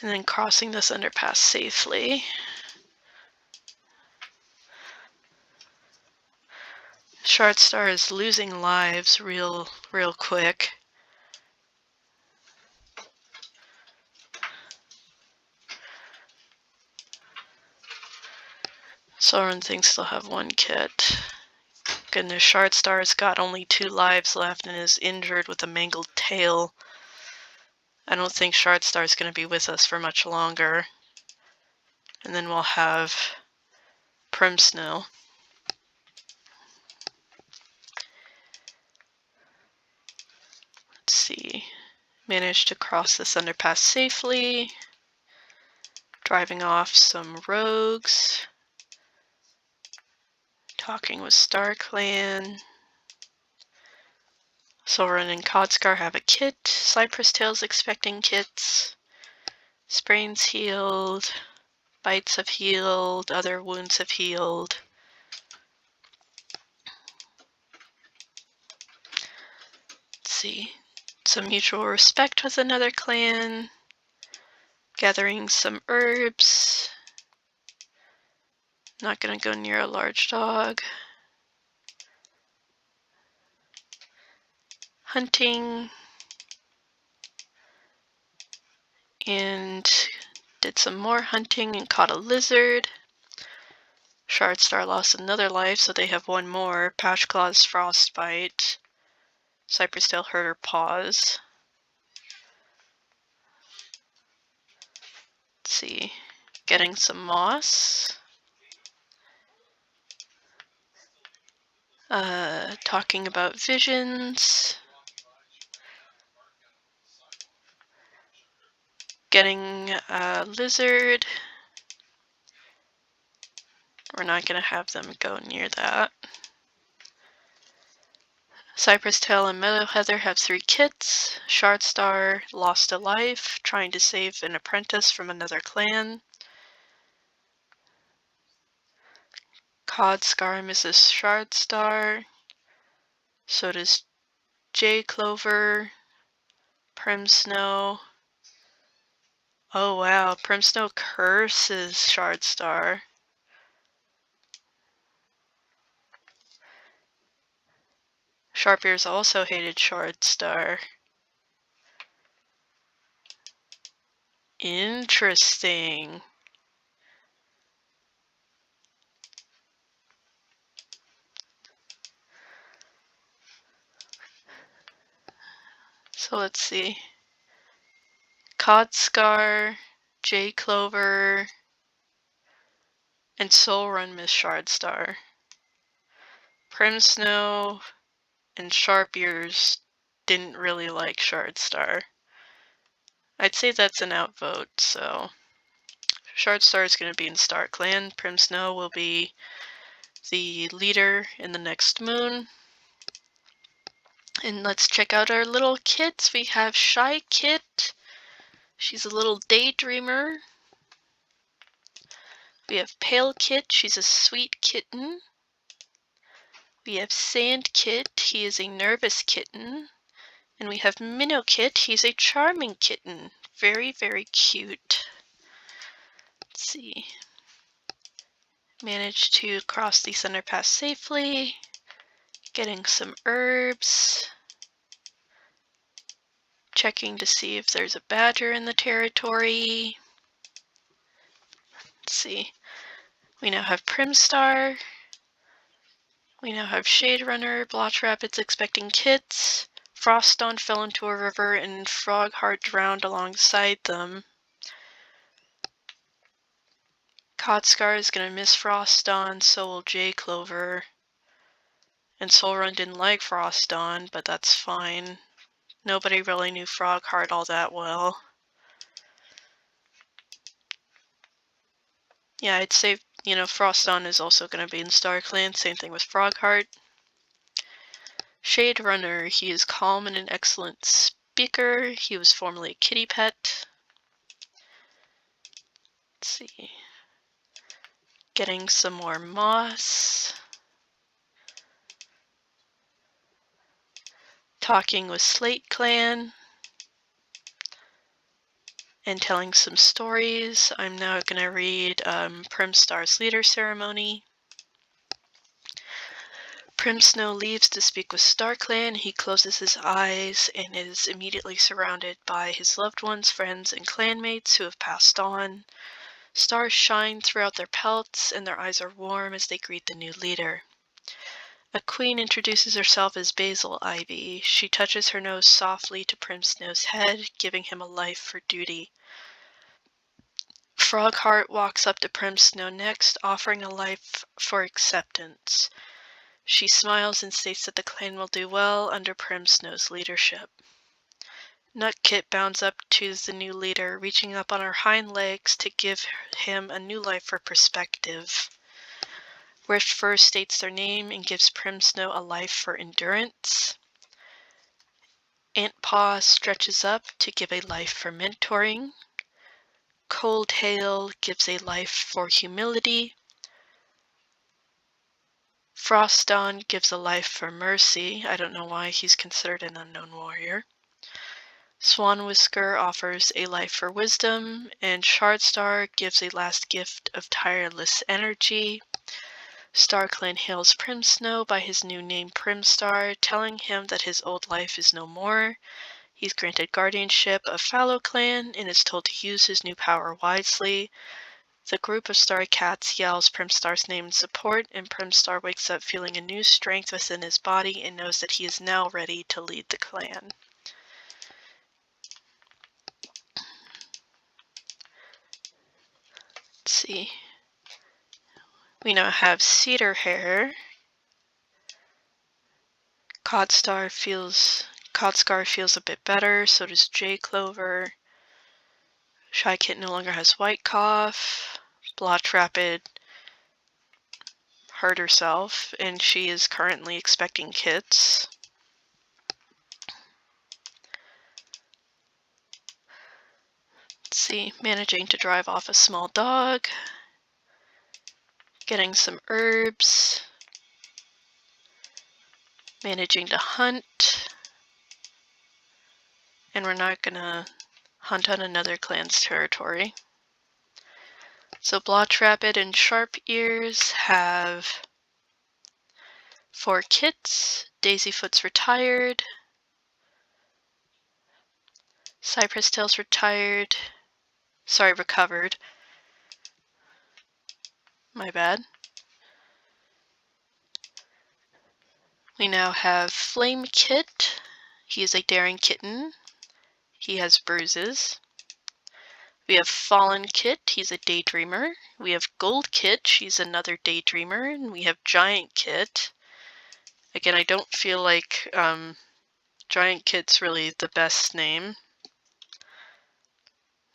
A: And then crossing this underpass safely. Shardstar is losing lives real quick. Soren thinks they'll have one kit. Goodness, Shardstar's got only 2 lives left and is injured with a mangled tail. I don't think Shardstar's going to be with us for much longer. And then we'll have Primsnow. Let's see. Managed to cross this underpass safely. Driving off some rogues. Talking with Clan. Soren and Codscar have a kit. Cypress Tail's expecting kits. Sprains healed. Bites have healed. Other wounds have healed. Let's see. Some mutual respect with another clan. Gathering some herbs. Not gonna go near a large dog. Hunting. And did some more hunting and caught a lizard. Shardstar lost another life, so they have one more. Patchclaw's Frostbite. Cypress Tail hurt her paws. Let's see. Getting some moss. Talking about visions. Getting a lizard. We're not going to have them go near that. Cypress Tail and Meadow Heather have 3 kits. Shardstar lost a life trying to save an apprentice from another clan. Codscar misses Shardstar. So does J Clover. Primsnow. Oh wow, Primsnow curses Shardstar. Sharpears also hated Shardstar. Interesting. So let's see. Codscar, J Clover, and Soulrun miss Shardstar. Primsnow and Sharpears didn't really like Shardstar. I'd say that's an outvote, so Shardstar is going to be in Star Clan. Primsnow will be the leader in the next moon. And let's check out our little kits. We have Shy Kit. She's a little daydreamer. We have Pale Kit. She's a sweet kitten. We have Sand Kit. He is a nervous kitten. And we have Minnow Kit. He's a charming kitten. Very cute. Let's see. Managed to cross the underpass safely. Getting some herbs. Checking to see if there's a badger in the territory. Let's see. We now have Primstar. We now have Shade Runner, Blotch Rapids expecting kits. Frostdawn fell into a river and Frogheart drowned alongside them. Kotscar is going to miss Frostdawn, so will J-Clover. And Solrun didn't like Frostdawn, but that's fine. Nobody really knew Frogheart all that well. Yeah, I'd say, Frostdawn is also going to be in StarClan. Same thing with Frogheart. Shade Runner, he is calm and an excellent speaker. He was formerly a kitty pet. Let's see. Getting some more moss. Talking with Slate Clan. And telling some stories. I'm now going to read Primstar's Leader Ceremony. Primsnow leaves to speak with StarClan. He closes his eyes and is immediately surrounded by his loved ones, friends, and clanmates who have passed on. Stars shine throughout their pelts, and their eyes are warm as they greet the new leader. A queen introduces herself as Basil Ivy. She touches her nose softly to Primsnow's head, giving him a life for duty. Frogheart walks up to Primsnow next, offering a life for acceptance. She smiles and states that the clan will do well under Primsnow's leadership. Nutkit bounds up to the new leader, reaching up on her hind legs to give him a new life for perspective. Rift first states their name and gives Primsnow a life for endurance. Antpaw stretches up to give a life for mentoring. Cold Hail gives a life for humility. Frostdawn gives a life for mercy. I don't know why he's considered an unknown warrior. Swan Whisker offers a life for wisdom, and Shardstar gives a last gift of tireless energy. StarClan hails Primsnow by his new name Primstar, telling him that his old life is no more. He's granted guardianship of Fallowclan and is told to use his new power wisely. The group of starry cats yells Primstar's name in support, and Primstar wakes up feeling a new strength within his body and knows that he is now ready to lead the clan. Let's see. We now have Cedar Hair. Kotscar feels a bit better, so does J-Clover. Shy Kit no longer has white cough. Blotch Rapid hurt herself, and she is currently expecting kits. Let's see, managing to drive off a small dog. Getting some herbs. Managing to hunt. And we're not gonna hunt on another clan's territory. So Blotch Rapid and Sharp Ears have 4 kits. Daisyfoot's retired. Cypress Tail's retired. Sorry, recovered. My bad. We now have Flame Kit. He is a daring kitten. He has bruises. We have Fallen Kit. He's a daydreamer. We have Gold Kit. She's another daydreamer. And we have Giant Kit. Again, I don't feel like Giant Kit's really the best name.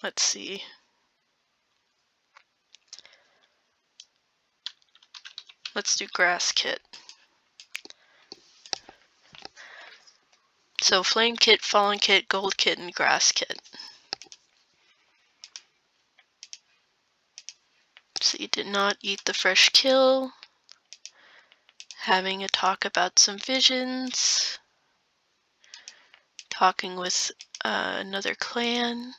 A: Let's see. Let's do Grass Kit. So Flame Kit, Fallen Kit, Gold Kit, and Grass Kit. So you did not eat the fresh kill. Having a talk about some visions. Talking with another clan.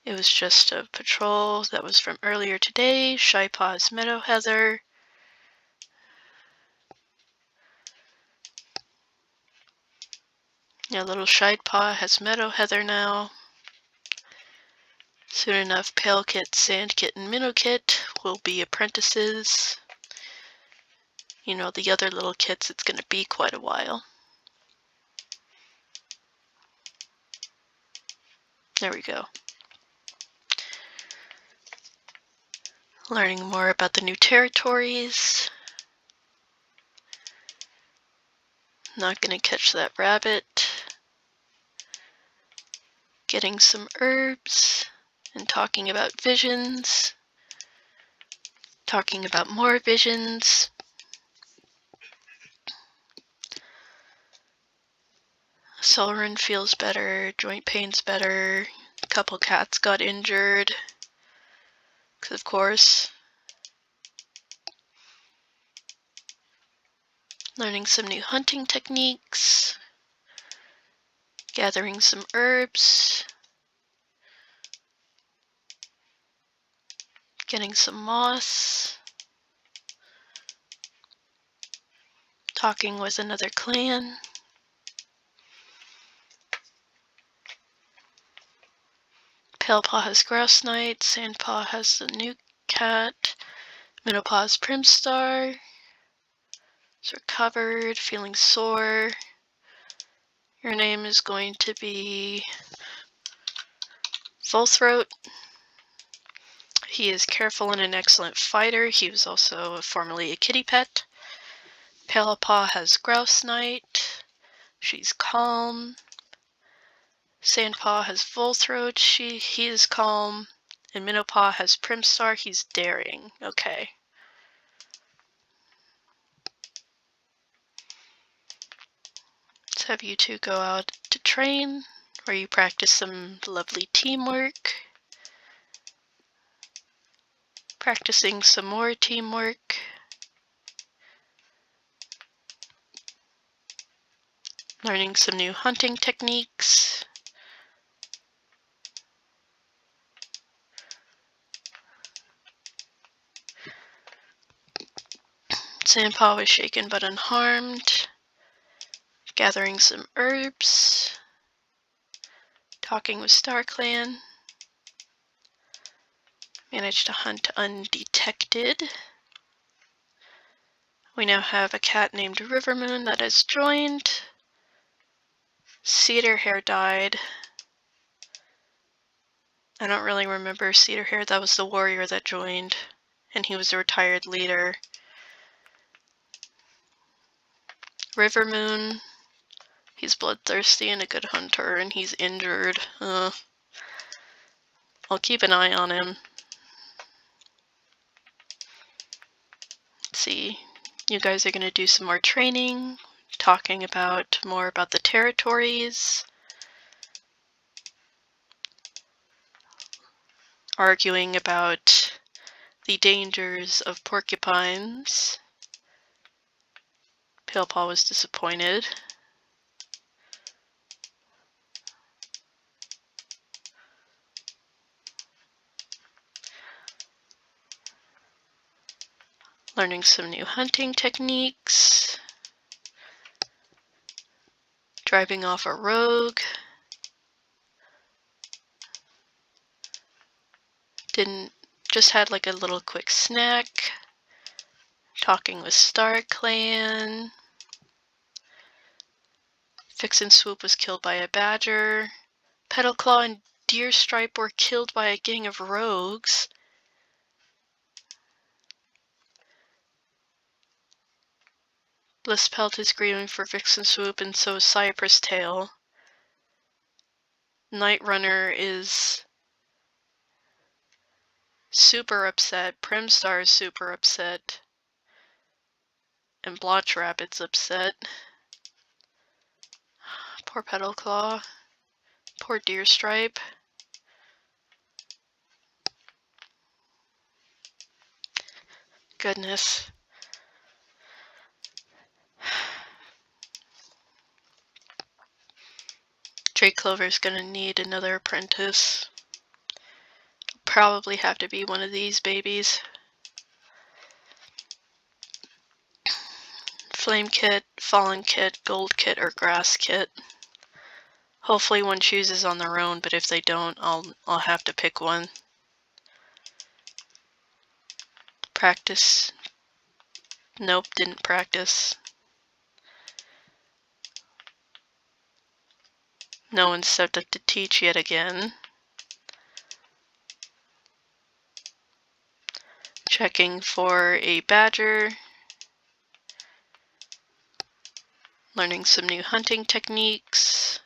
A: It was just a patrol that was from earlier today. Shypaw's Meadow Heather. Yeah, little Shypaw has Meadow Heather now. Soon enough, Pale Kit, Sand Kit, and Minnow Kit will be apprentices. You know, the other little kits, it's going to be quite a while. There we go. Learning more about the new territories. Not going to catch that rabbit. Getting some herbs and talking about visions. Talking about more visions. Celerin feels better, joint pain's better. A couple cats got injured. 'Cause of course. Learning some new hunting techniques. Gathering some herbs. Getting some moss. Talking with another clan. Palepaw has Grouse Knight, Sandpaw has the Nutkit, Minnowpaw has Primstar. Is recovered, feeling sore. Your name is going to be Fullthroat. He is careful and an excellent fighter. He was also formerly a kitty pet. Palepaw has Grouse Knight. She's calm. Sandpaw has Fullthroat. He is calm. And Minnowpaw has Primstar. He's daring. Okay. Let's have you two go out to train, where you practice some lovely teamwork. Practicing some more teamwork. Learning some new hunting techniques. Sandpaw was shaken but unharmed. Gathering some herbs. Talking with StarClan. Managed to hunt undetected. We now have a cat named Rivermoon that has joined. Cedarhair died. I don't really remember Cedarhair. That was the warrior that joined, and he was a retired leader. Rivermoon. He's bloodthirsty and a good hunter, and he's injured. I'll keep an eye on him. Let's see. You guys are going to do some more training, talking about more about the territories, arguing about the dangers of porcupines. Palepaw was disappointed. Learning some new hunting techniques. Driving off a rogue. Just had like a little quick snack. Talking with StarClan. Vixen Swoop was killed by a badger. Petalclaw and Deerstripe were killed by a gang of rogues. Blisspelt is grieving for Vixen Swoop, and so is Cypress Tail. Nightrunner is super upset. Primstar is super upset. And Blotch Rabbit's upset. Poor Petalclaw. Poor Deerstripe. Goodness. Drake Clover's gonna need another apprentice. Probably have to be one of these babies. Flame Kit, Fallen Kit, Gold Kit, or Grass Kit. Hopefully one chooses on their own, but if they don't, I'll have to pick one. Practice. Nope, didn't practice. No one stepped up to teach yet again. Checking for a badger. Learning some new hunting techniques.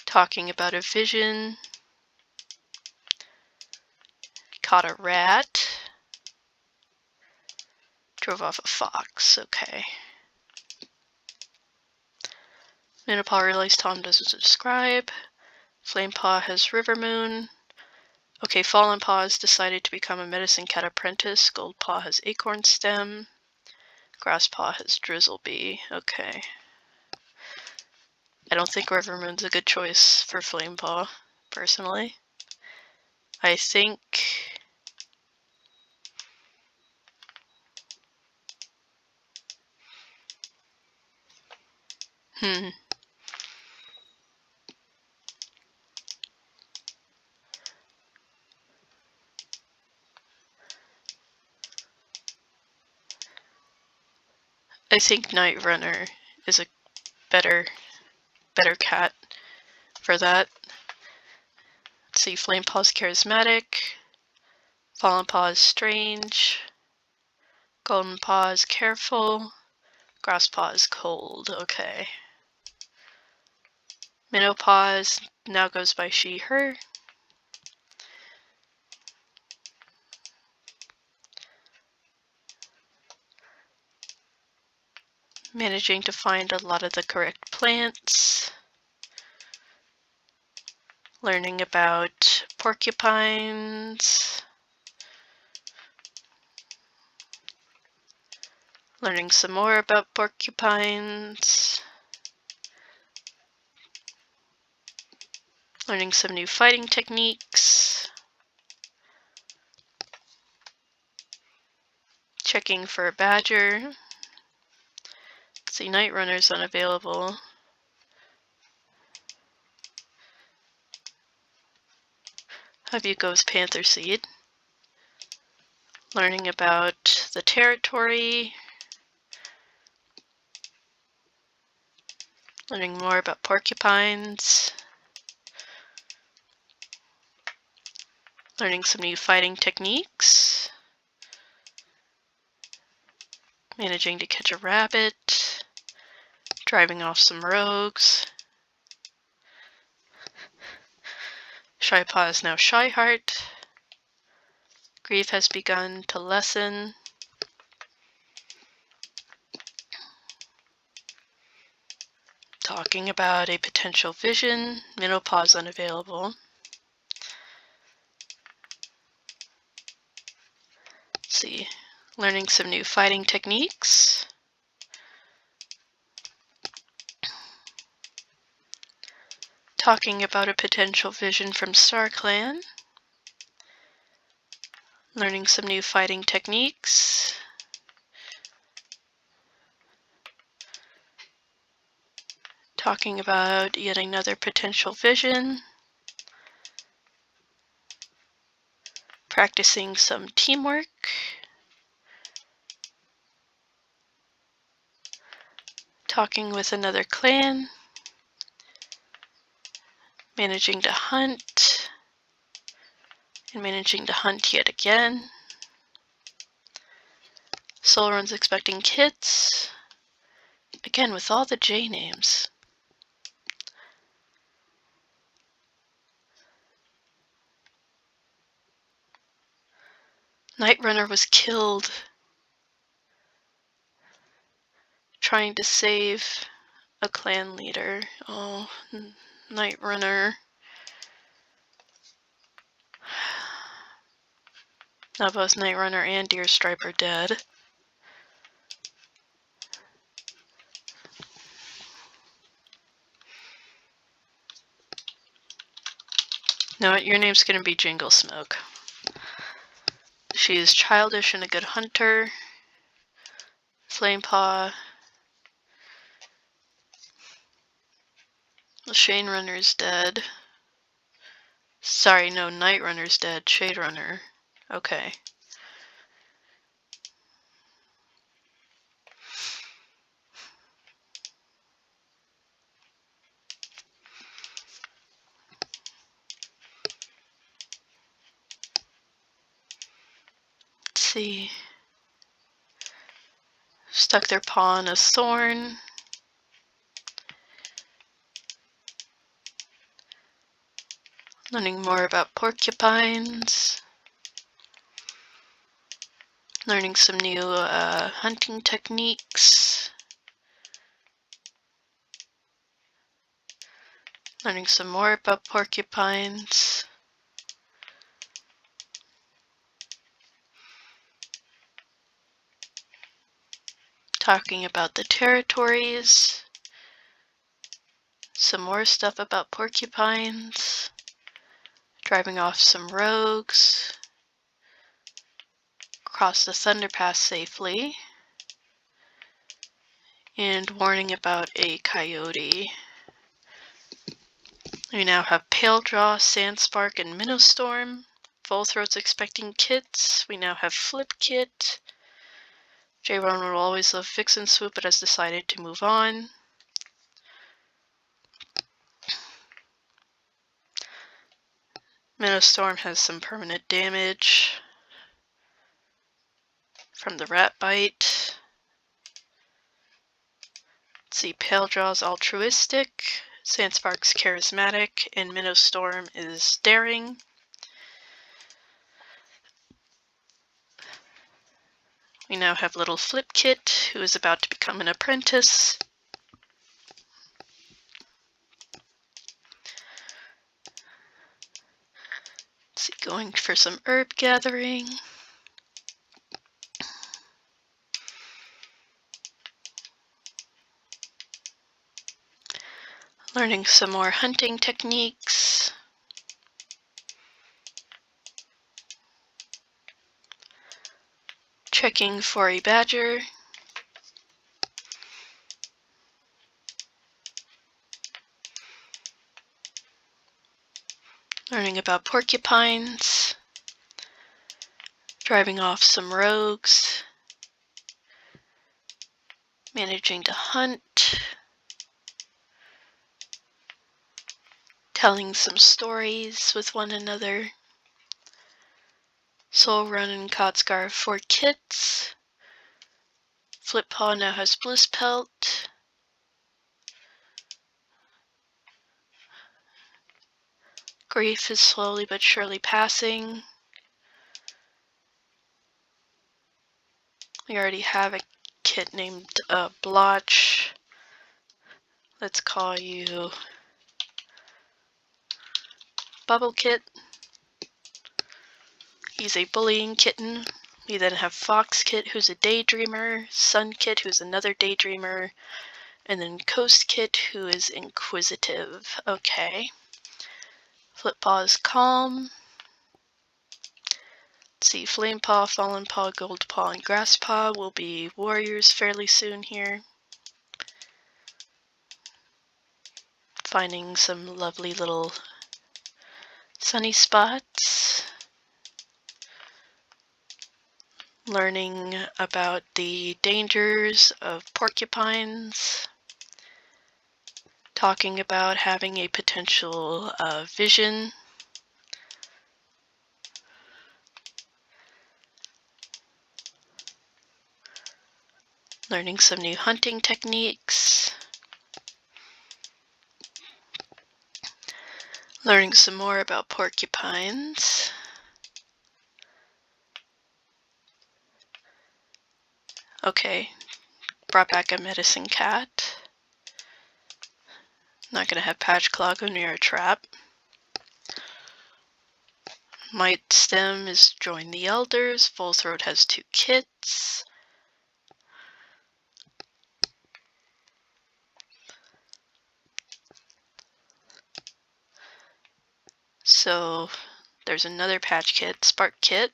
A: Talking about a vision. Caught a rat. Drove off a fox, okay. Minopaw realized Tom doesn't subscribe. Flamepaw has River Moon. Okay, Fallen Paw has decided to become a Medicine Cat apprentice. Goldpaw has Acorn Stem. Grasspaw has Drizzlebee. Okay. I don't think River Moon's a good choice for Flamepaw, personally. I think... I think Night Runner is a better cat for that. Let's see, Flamepaw's charismatic. Fallen Paw is strange. Golden Paw is careful. Grasspaw is cold. Okay. Minopaw now goes by she, her. Managing to find a lot of the correct plants. Learning about porcupines. Learning some more about porcupines. Learning some new fighting techniques. Checking for a badger. See, Night Runner's unavailable. Have you goes Panther Seed. Learning about the territory. Learning more about porcupines. Learning some new fighting techniques. Managing to catch a rabbit. Driving off some rogues. Shypaw is now Shyheart. Grief has begun to lessen. Talking about a potential vision. Minopaw's unavailable. Let's see. Learning some new fighting techniques. Talking about a potential vision from StarClan. Learning some new fighting techniques. Talking about yet another potential vision. Practicing some teamwork. Talking with another clan. Managing to hunt. And managing to hunt yet again. Soul Run's expecting kids. Again, with all the J names. Night Runner was killed trying to save a clan leader. Oh, Night Runner. Now both Night Runner and Nutstripe are dead. No, your name's gonna be Jingle Smoke. She is childish and a good hunter. Flamepaw. The Shane Runner's dead. Sorry, no, Night Runner's dead. Shade Runner. Okay. Let's see. Stuck their paw on a thorn. Learning more about porcupines. Learning some new hunting techniques. Learning some more about porcupines. Talking about the territories. Some more stuff about porcupines. Driving off some rogues. Cross the Thunderpass safely. And warning about a coyote. We now have Paledraw, Sandspark, and Minnowstorm. Fullthroat's expecting kits. We now have Flip Kit. J-Ron will always love Fix and Swoop, but has decided to move on. Minnowstorm has some permanent damage from the rat bite. Let's see, Paledraw's altruistic, Sandspark's charismatic, and Minnowstorm is daring. We now have little Flip Kit, who is about to become an apprentice. Let's see, going for some herb gathering. Learning some more hunting techniques. Checking for a badger. Learning about porcupines. Driving off some rogues. Managing to hunt. Telling some stories with one another. Soul Run and Codscarf for kits. Flippaw now has Bliss Pelt. Grief is slowly but surely passing. We already have a kit named Blotch. Let's call you Bubble Kit. He's a bullying kitten. We then have Fox Kit, who's a daydreamer, Sun Kit, who's another daydreamer, and then Coast Kit, who is inquisitive. Okay. Flippaw is calm. Let's see, Flamepaw, Fallen Paw, Gold Paw, and Grass Paw will be warriors fairly soon here. Finding some lovely little sunny spots. Learning about the dangers of porcupines. Talking about having a potential vision. Learning some new hunting techniques. Learning some more about porcupines. Okay, brought back a medicine cat. Not gonna have Patchclaw go near a trap. Might Stem is Join the Elders. Fullthroat has 2 kits. So there's another Patch Kit, Spark Kit.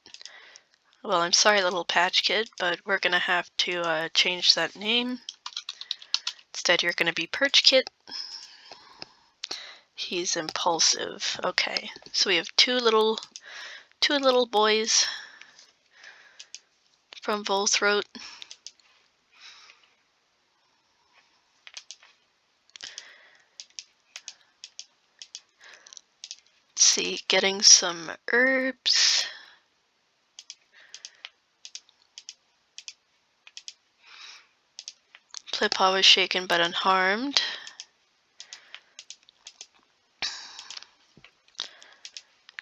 A: Well, I'm sorry, little Patch Kit, but we're gonna have to change that name. Instead, you're gonna be Perch Kit. He's impulsive. Okay, so we have two little boys from Volthroat. Let's see, getting some herbs. Flippaw was shaken but unharmed.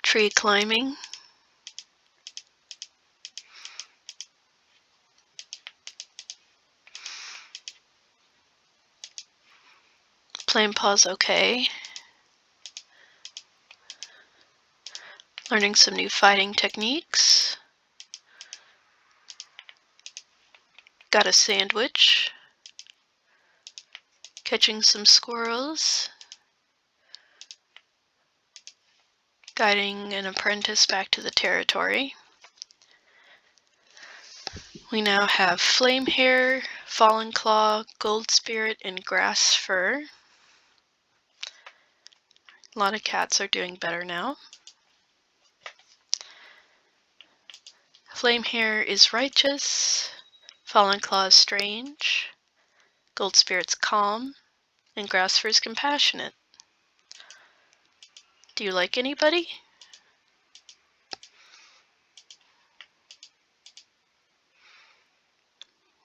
A: Tree climbing. Flamepaw's okay. Learning some new fighting techniques. Got a sandwich. Catching some squirrels. Guiding an apprentice back to the territory. We now have Flame Hair, Fallen Claw, Gold Spirit, and Grass Fur. A lot of cats are doing better now. Flame Hair is righteous, Fallen Claw is strange, Gold Spirit's calm, and Grass Fur is compassionate. Do you like anybody?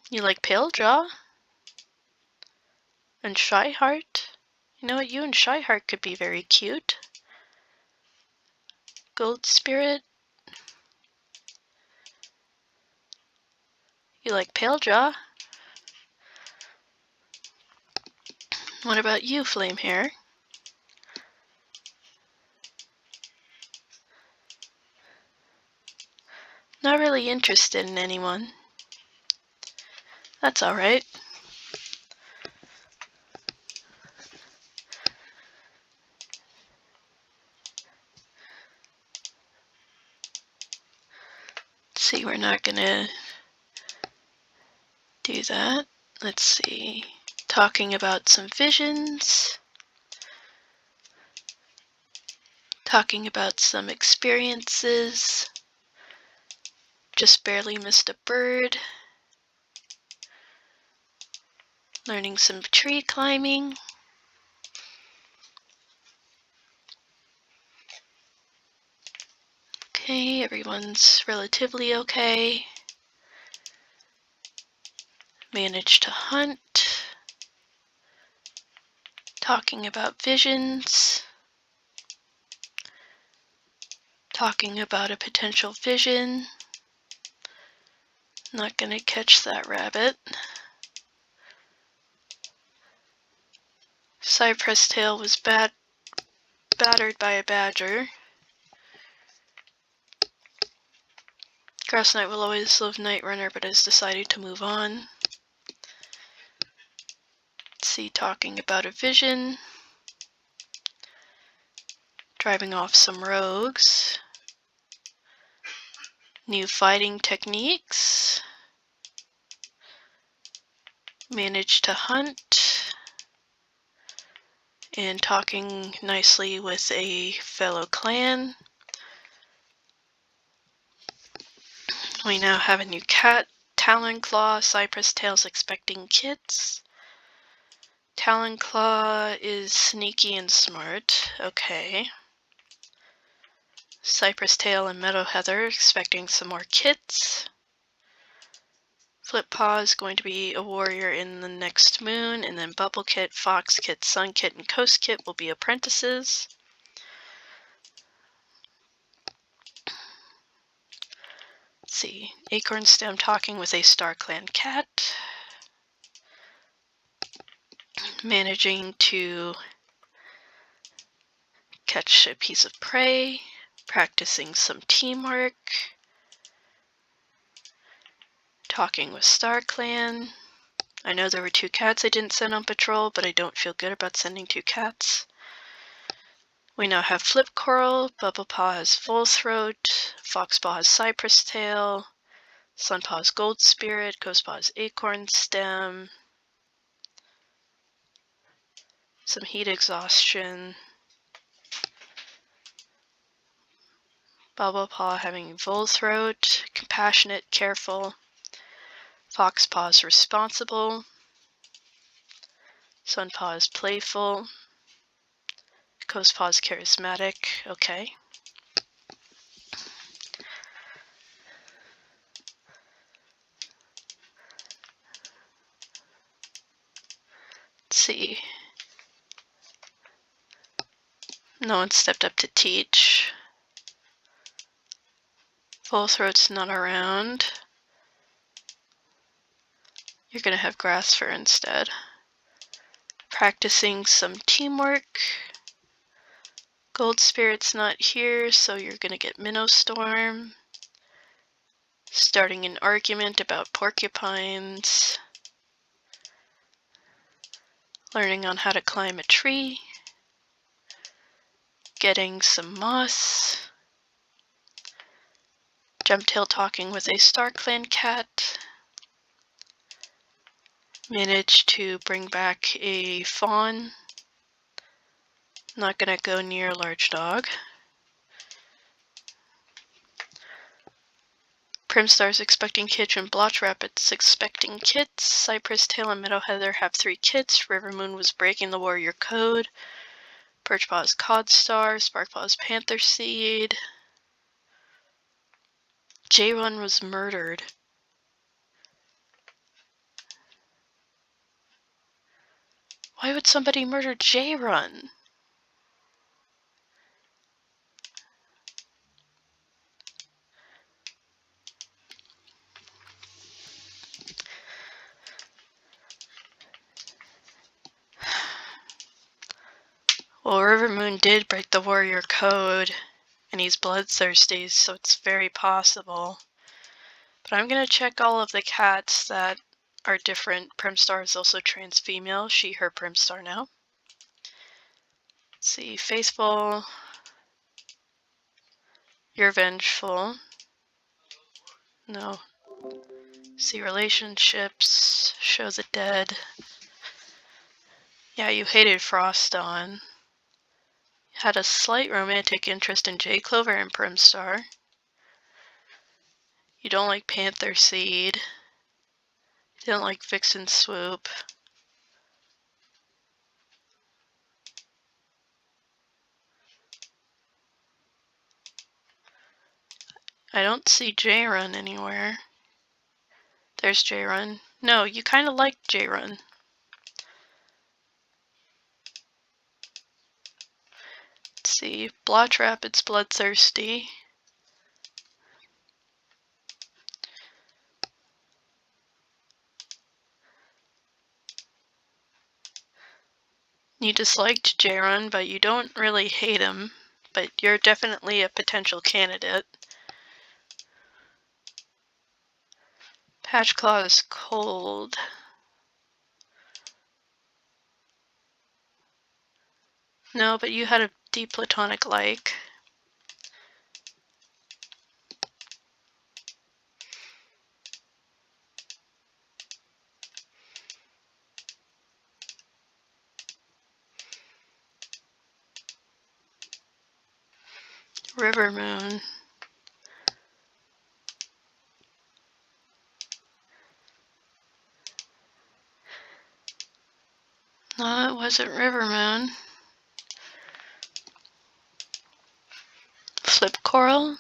A: You like Palejaw? And Shyheart? You know what, you and Shyheart could be very cute. Gold Spirit? You like Palejaw? What about you, Flame Hair? Not really interested in anyone. That's alright. See, we're not gonna do that. Let's see. Talking about some visions. Talking about some experiences. Just barely missed a bird. Learning some tree climbing. Okay, everyone's relatively okay. Managed to hunt. Talking about visions. Talking about a potential vision. Not gonna catch that rabbit. Cypress Tail was battered by a badger. Grass Knight will always love Night Runner, but has decided to move on. Let's see, talking about a vision. Driving off some rogues. New fighting techniques. Managed to hunt. And talking nicely with a fellow clan. We now have a new cat, Talonclaw. Cypress Tail's expecting kids. Talonclaw is sneaky and smart. Okay. Cypress Tail and Meadow Heather expecting some more kits. Flippaw is going to be a warrior in the next moon, and then Bubble Kit, Fox Kit, Sun Kit, and Coast Kit will be apprentices. Let's see, Acorn Stem talking with a Star Clan cat. Managing to catch a piece of prey. Practicing some teamwork. Talking with Star Clan. I know there were 2 cats I didn't send on patrol, but I don't feel good about sending 2 cats. We now have Flip Coral, Bubblepaw has Volthroat, Foxpaw has Cypress Tail, Sunpaw has Gold Spirit, Ghostpaw has Acorn Stem, some heat exhaustion. Bubblepaw having full throat, compassionate, careful. Foxpaw's responsible. Sunpaw's playful. Coastpaw's charismatic. Okay. Let's see. No one stepped up to teach. Full throat's not around. You're gonna have grass fur instead. Practicing some teamwork. Gold Spirit's not here, so you're gonna get Minnow Storm. Starting an argument about porcupines. Learning on how to climb a tree. Getting some moss. Jumptail talking with a Starclan cat. Managed to bring back a fawn. Not gonna go near a large dog. Primstar's expecting kids and Blotch Rapid's expecting kits. Cypress Tail and Meadow Heather have 3 kits. Rivermoon was breaking the warrior code. Perchpaw's Codstar. Sparkpaw's Panther Seed. J-Run was murdered. Why would somebody murder J-Run? Well, Rivermoon did break the warrior code, and he's bloodthirsty, so it's very possible. But I'm going to check all of the cats that are different. Primstar is also trans female. She, her Primstar now. Let's see. Faithful. You're vengeful. No. See relationships. Show the dead. Yeah, you hated Froston. Had a slight romantic interest in J Clover and Primstar. You don't like Panther Seed. You didn't like Vixen Swoop. I don't see J-Run anywhere. There's J-Run. No, you kind of like J-Run. Let's see. Blotch Rapid's bloodthirsty. You disliked J-Run, but you don't really hate him. But you're definitely a potential candidate. Patchclaw is cold. No, but you had a deep platonic like. Rivermoon. No, it wasn't Rivermoon. Flip Coral?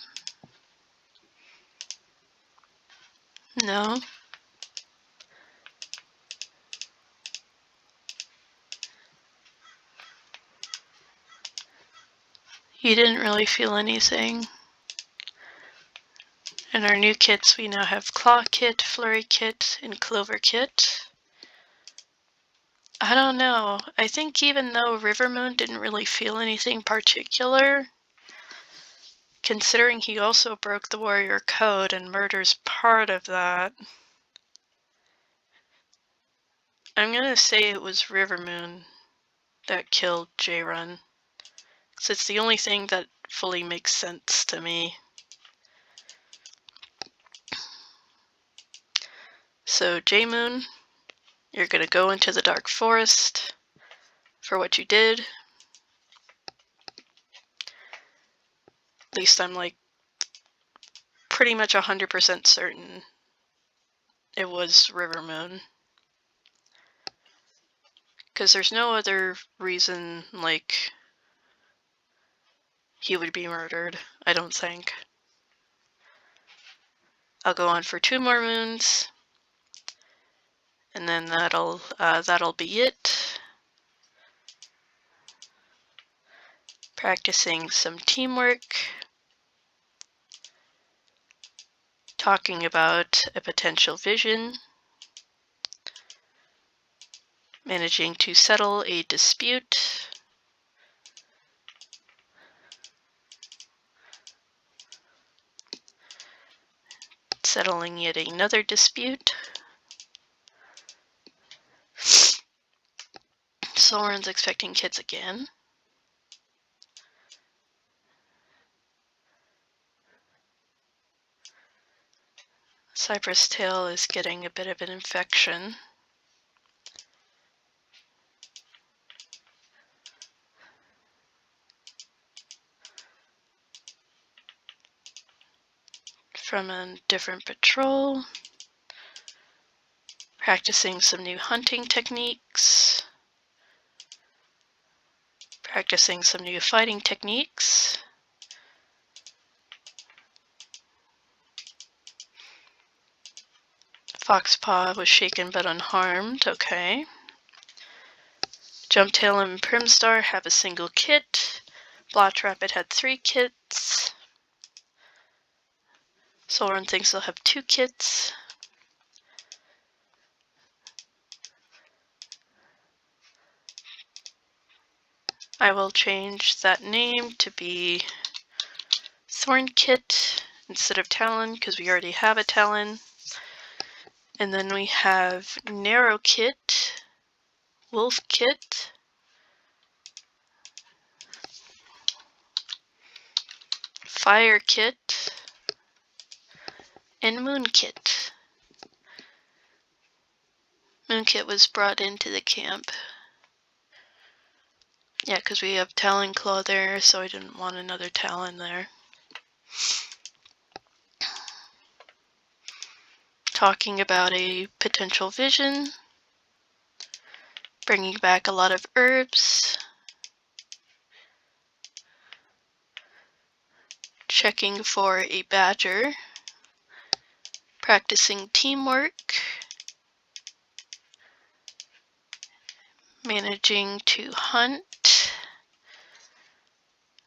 A: No. You didn't really feel anything. In our new kits, we now have Claw Kit, Flurry Kit, and Clover Kit. I don't know. I think even though Rivermoon didn't really feel anything particular, considering he also broke the warrior code and murders part of that, I'm gonna say it was Rivermoon that killed J-Run. Because it's the only thing that fully makes sense to me. So J-Moon, you're gonna go into the Dark Forest for what you did. At least I'm like pretty much 100% certain it was River Moon. Because there's no other reason, like, he would be murdered, I don't think. I'll go on for 2 more moons, and then that'll be it. Practicing some teamwork. Talking about a potential vision. Managing to settle a dispute. Settling yet another dispute. Soren's expecting kids again. Cypress Tail is getting a bit of an infection. From a different patrol. Practicing some new hunting techniques. Practicing some new fighting techniques. Foxpaw was shaken but unharmed, okay. Jumptail and Primstar have a single kit. Blotch Rapid had 3 kits. Soren thinks they'll have 2 kits. I will change that name to be Thorn Kit instead of Talon, because we already have a Talon. And then we have Narrow Kit, Wolf Kit, Fire Kit, and Moon Kit. Moon Kit was brought into the camp. Yeah, because we have Talon Claw there, so I didn't want another Talon there. Talking about a potential vision. Bringing back a lot of herbs. Checking for a badger. Practicing teamwork. Managing to hunt.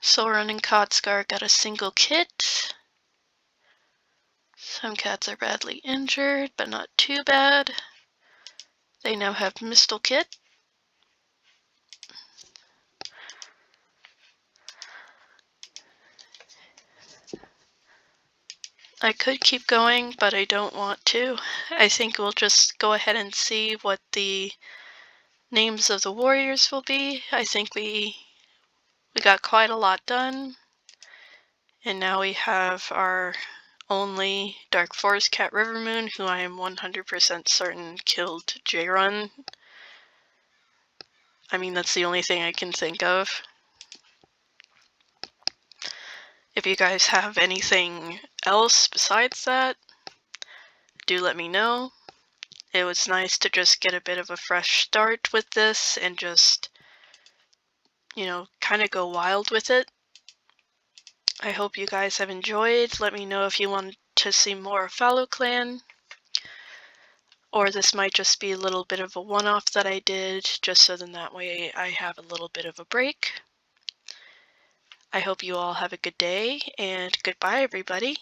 A: Soren and Kotsgar got a single kit. Some cats are badly injured, but not too bad. They now have Mistle Kit. I could keep going, but I don't want to. I think we'll just go ahead and see what the names of the warriors will be. I think we got quite a lot done. And now we have our only Dark Forest Cat Rivermoon, who I am 100% certain killed J-Run. I mean, that's the only thing I can think of. If you guys have anything else besides that, do let me know. It was nice to just get a bit of a fresh start with this and just, you know, kind of go wild with it. I hope you guys have enjoyed. Let me know if you want to see more of Fallowclan, or this might just be a little bit of a one-off that I did, just so then that way I have a little bit of a break. I hope you all have a good day, and goodbye everybody.